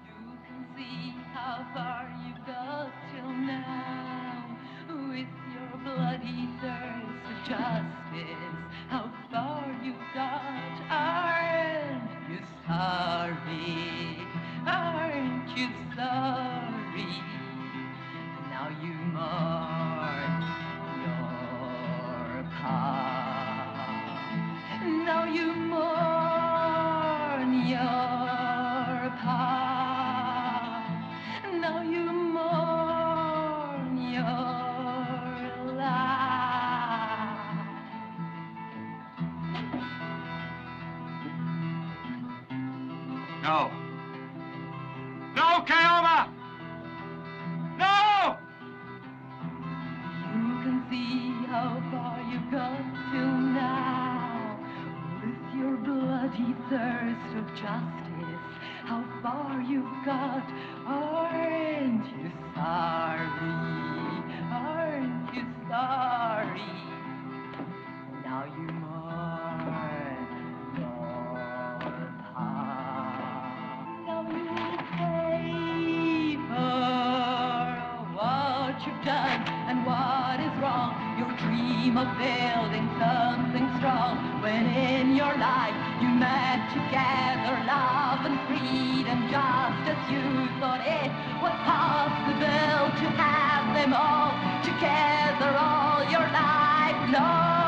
You can see how far you've got till now with your bloody thirst of justice. How far you've got, aren't you sorry? Aren't you sorry? Now you mourn your past. Now you mourn your past. Now you mourn your life. No. No, Keoma! No! You can see how far you've got till now with your bloody thirst of justice. How far you've got, aren't you sorry? Aren't you sorry? Now you mourn your past. Now you pay for what you've done and what is wrong. Your dream of building something strong, when in your life you met together love and freedom, just as you thought it was possible to have them all together all your life long.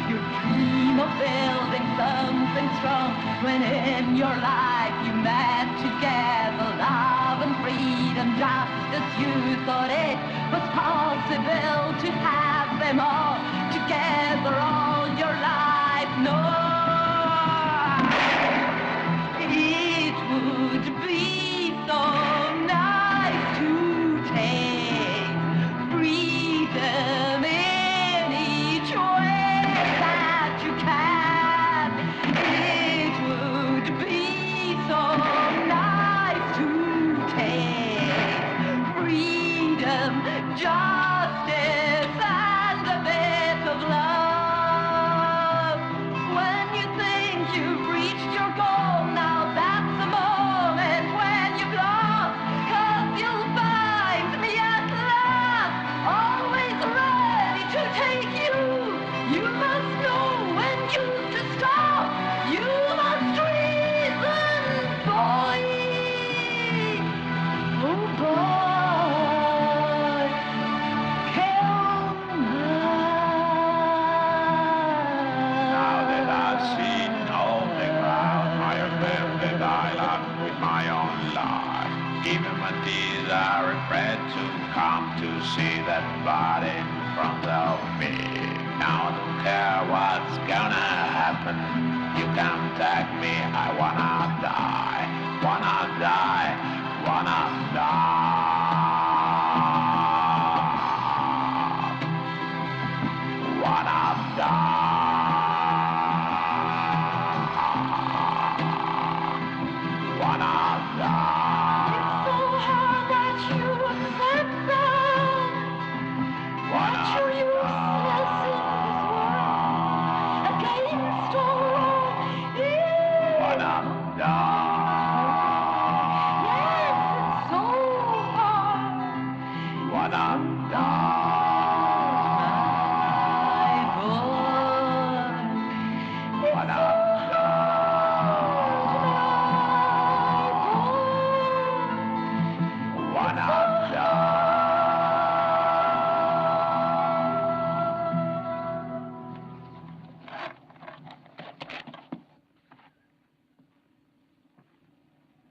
Your dream of building something strong, when in your life you met together love and freedom, just as you thought it was possible to have them all together all your life. No, it would be so nice to take freedom in each way that you can. It would be so nice to take freedom, justice, and a bit of love. When you think you've reached your goal, now that's the moment when you've lost. 'Cause you'll find me at last, always ready to take you. You must know when you to stop. You must reason, boy. Oh, boy. Now that I've seen all the ground, I have lived the dialogue with my own life. Even my tears are afraid to come to see that body in front of me. Now I don't care what's gonna happen. You can take me, I wanna die, wanna die, wanna die, wanna die.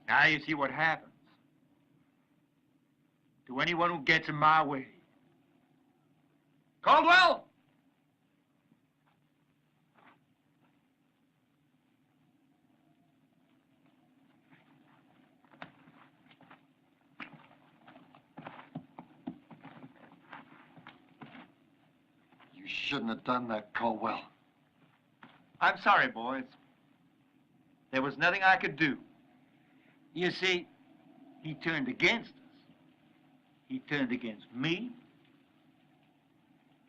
Now you see what happens to anyone who gets in my way. Caldwell! You shouldn't have done that, Caldwell. I'm sorry, boys. There was nothing I could do. You see, he turned against us. He turned against me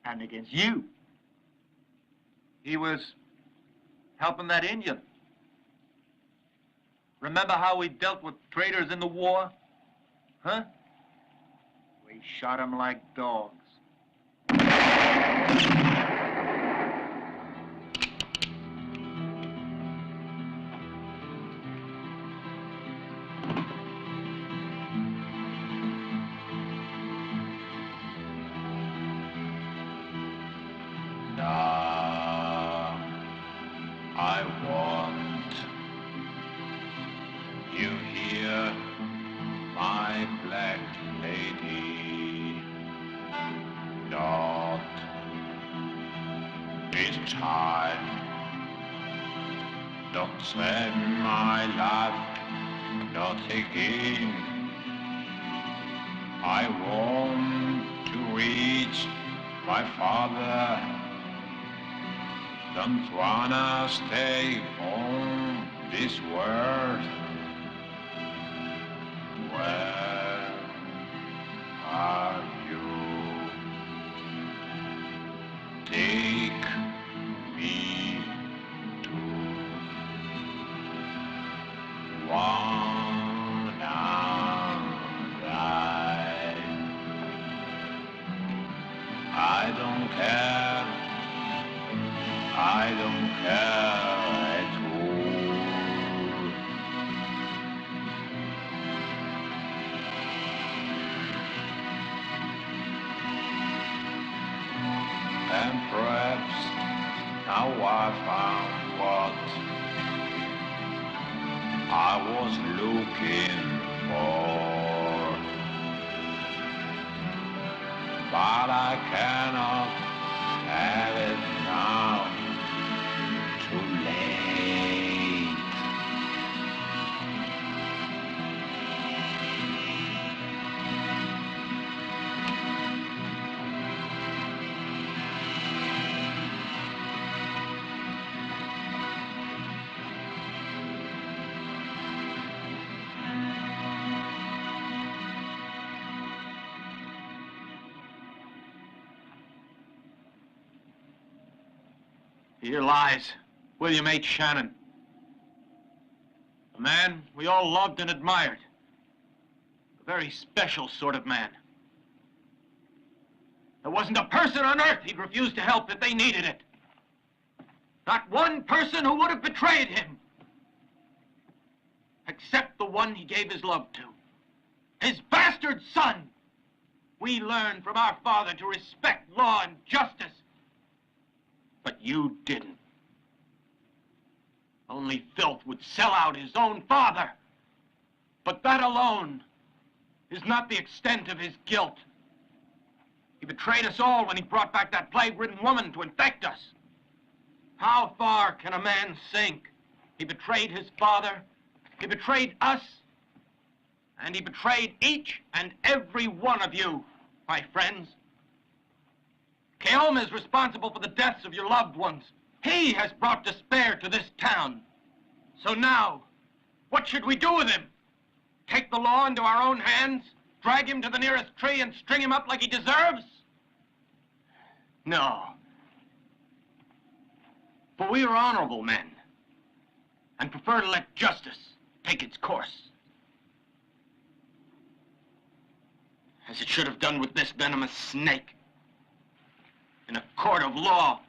and against you. He was helping that Indian. Remember how we dealt with traitors in the war? Huh? We shot them like dogs. Now I want you here, my black lady. Not this time. Don't send my love, not again. I want to reach my father. Don't wanna stay on this world. Where are you? Take me to one night. I don't care. I don't care at all. And perhaps now I found what I was looking for. But I cannot have it now. Too late. Here lies William H. Shannon. A man we all loved and admired. A very special sort of man. There wasn't a person on earth he'd refuse to help if they needed it. Not one person who would have betrayed him. Except the one he gave his love to. His bastard son. We learned from our father to respect law and justice. But you didn't. Only filth would sell out his own father. But that alone is not the extent of his guilt. He betrayed us all when he brought back that plague-ridden woman to infect us. How far can a man sink? He betrayed his father, he betrayed us, and he betrayed each and every one of you, my friends. Keoma is responsible for the deaths of your loved ones. He has brought despair to this town. So now, what should we do with him? Take the law into our own hands? Drag him to the nearest tree and string him up like he deserves? No. For we are honorable men and prefer to let justice take its course. As it should have done with this venomous snake. In a court of law.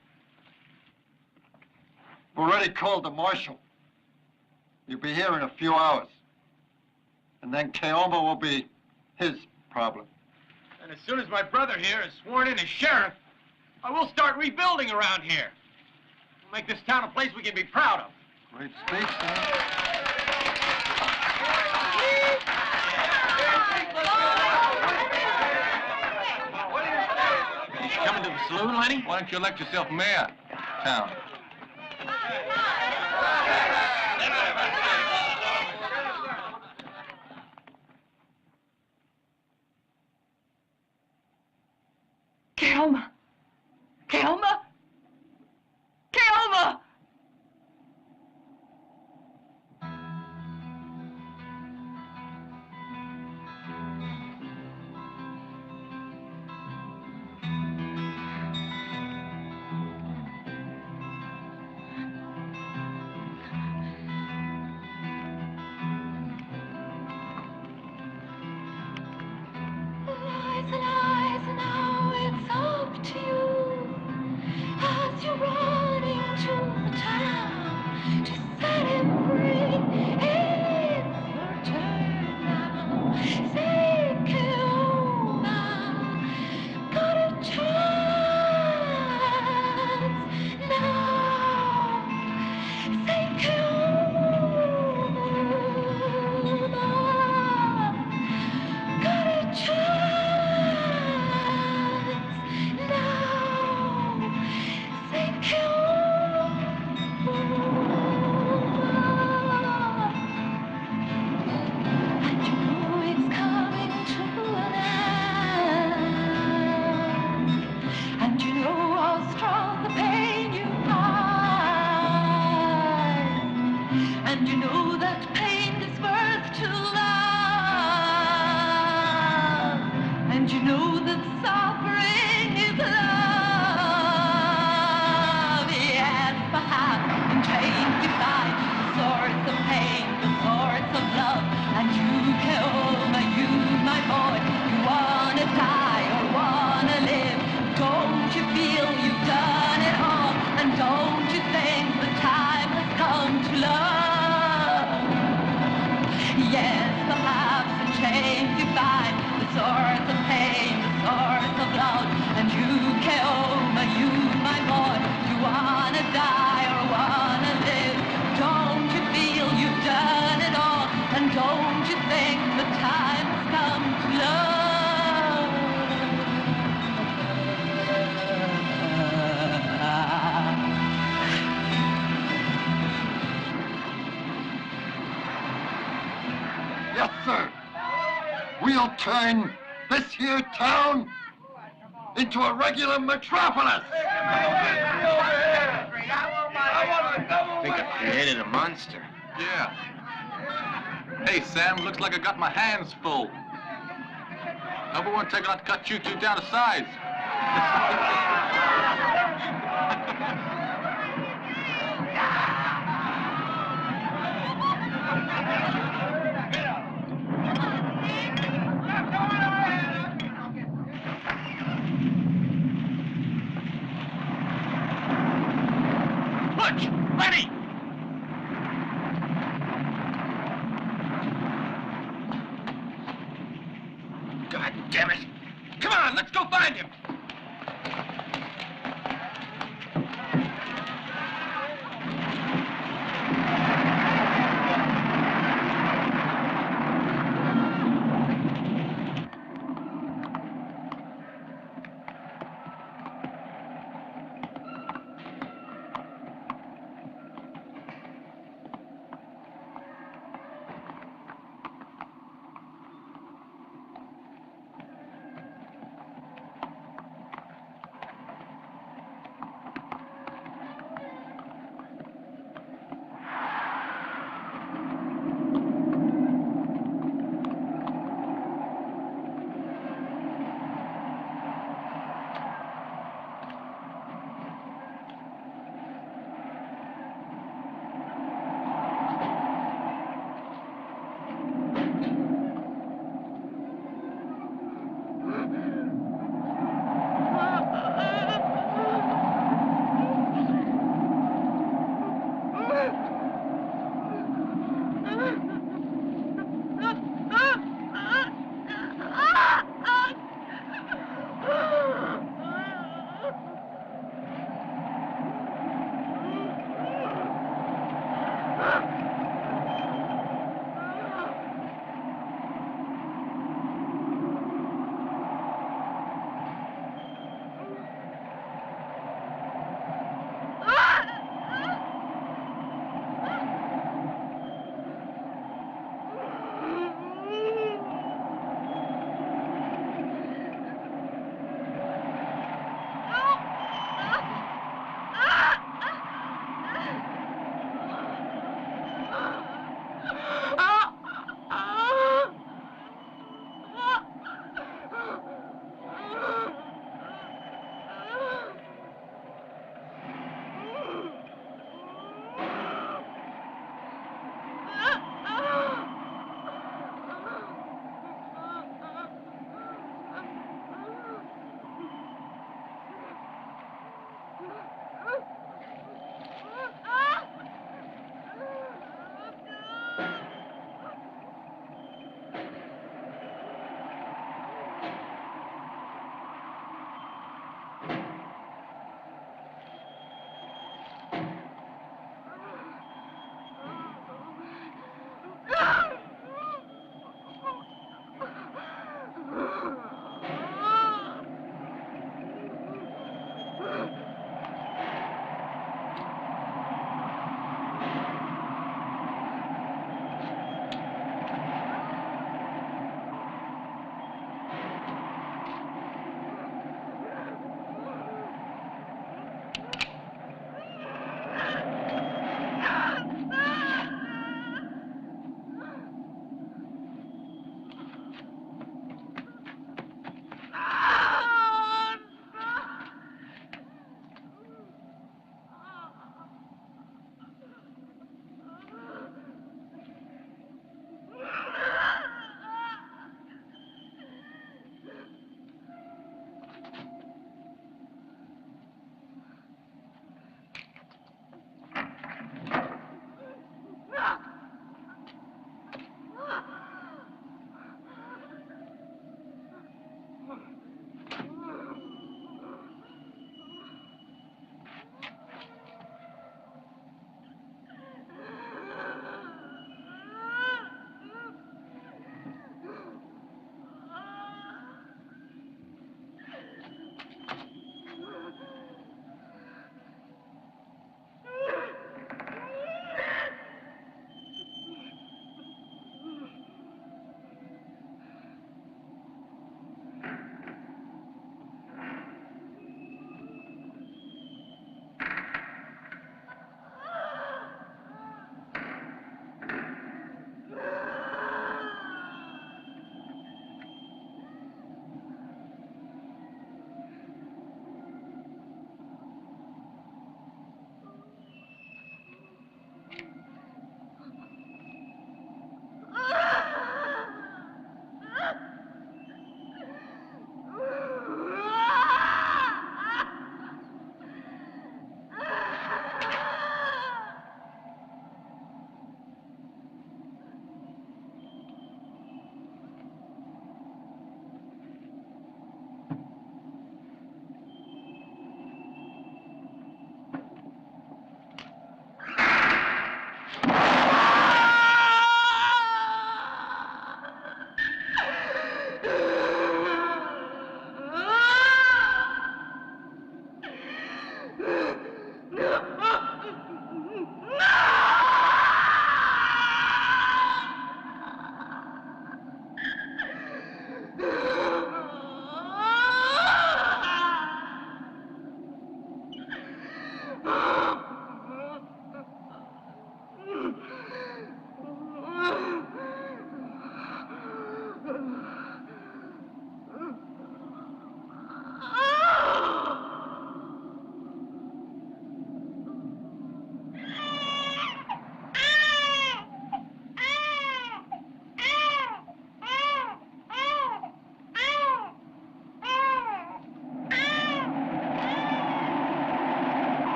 We've already called the marshal. He'll be here in a few hours. And then Keoma will be his problem. And as soon as my brother here is sworn in as sheriff, I will start rebuilding around here. We'll make this town a place we can be proud of. Great speech, man. saloon, Lenny? Why don't you elect yourself mayor of town? Keoma! Keoma! Keoma! Lies, now it's up to you as you're running to the town to set him free. It's your turn now. Say, Keoma, got a chance now. Say, Keoma, got a chance now. Say, and you know it's coming to an end. And you know how strong the pain you hide. And you know that pain is worth to love. And you know that suffering is love. Yes, perhaps in chains you find the source of pain, the source of love. And you, Keoma, you, my boy, you wanna die or wanna live. Don't you feel you've done it all? And don't you think the time has come to love? Yes, perhaps in chains you find the source of pain, the source of love. And you, Keoma, you, my boy, you wanna die or wanna live. Don't you feel you've done it all? And don't you think the time has come to love? Yes, sir. We'll turn this here town into a regular metropolis. I think I've created a monster. Yeah. Hey, Sam, looks like I got my hands full. Hope I won't take a lot to cut you two down to size. Butch! Lenny! God damn it! Come on, let's go find him!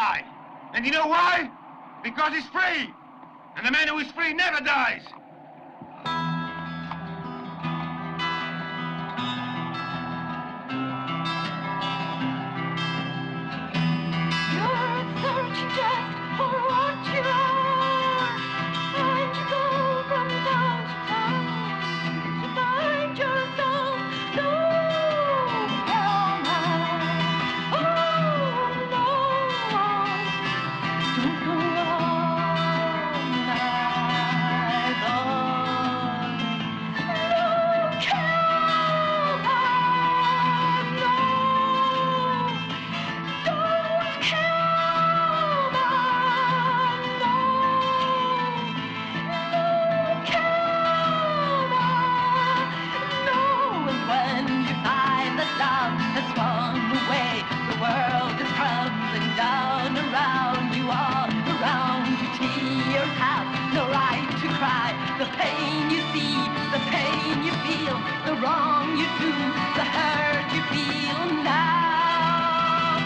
die. And you know why? Because he's free. And the man who is free never dies. You're searching just for what you are, and you go from town to town to find yourself no Keoma. Oh no, don't go on either. No Keoma, no. Don't Keoma, no, no Keoma, no. And when you find that love has swung away, the world is crumbling down around you, all around you. Tears have no right to cry. The pain you see, the pain you feel, the wrong you do, the hurt you feel now.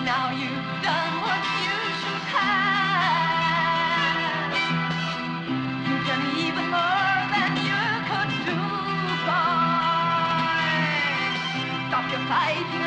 Now you've done what you should have. You've done even more than you could do, boy. Stop your fighting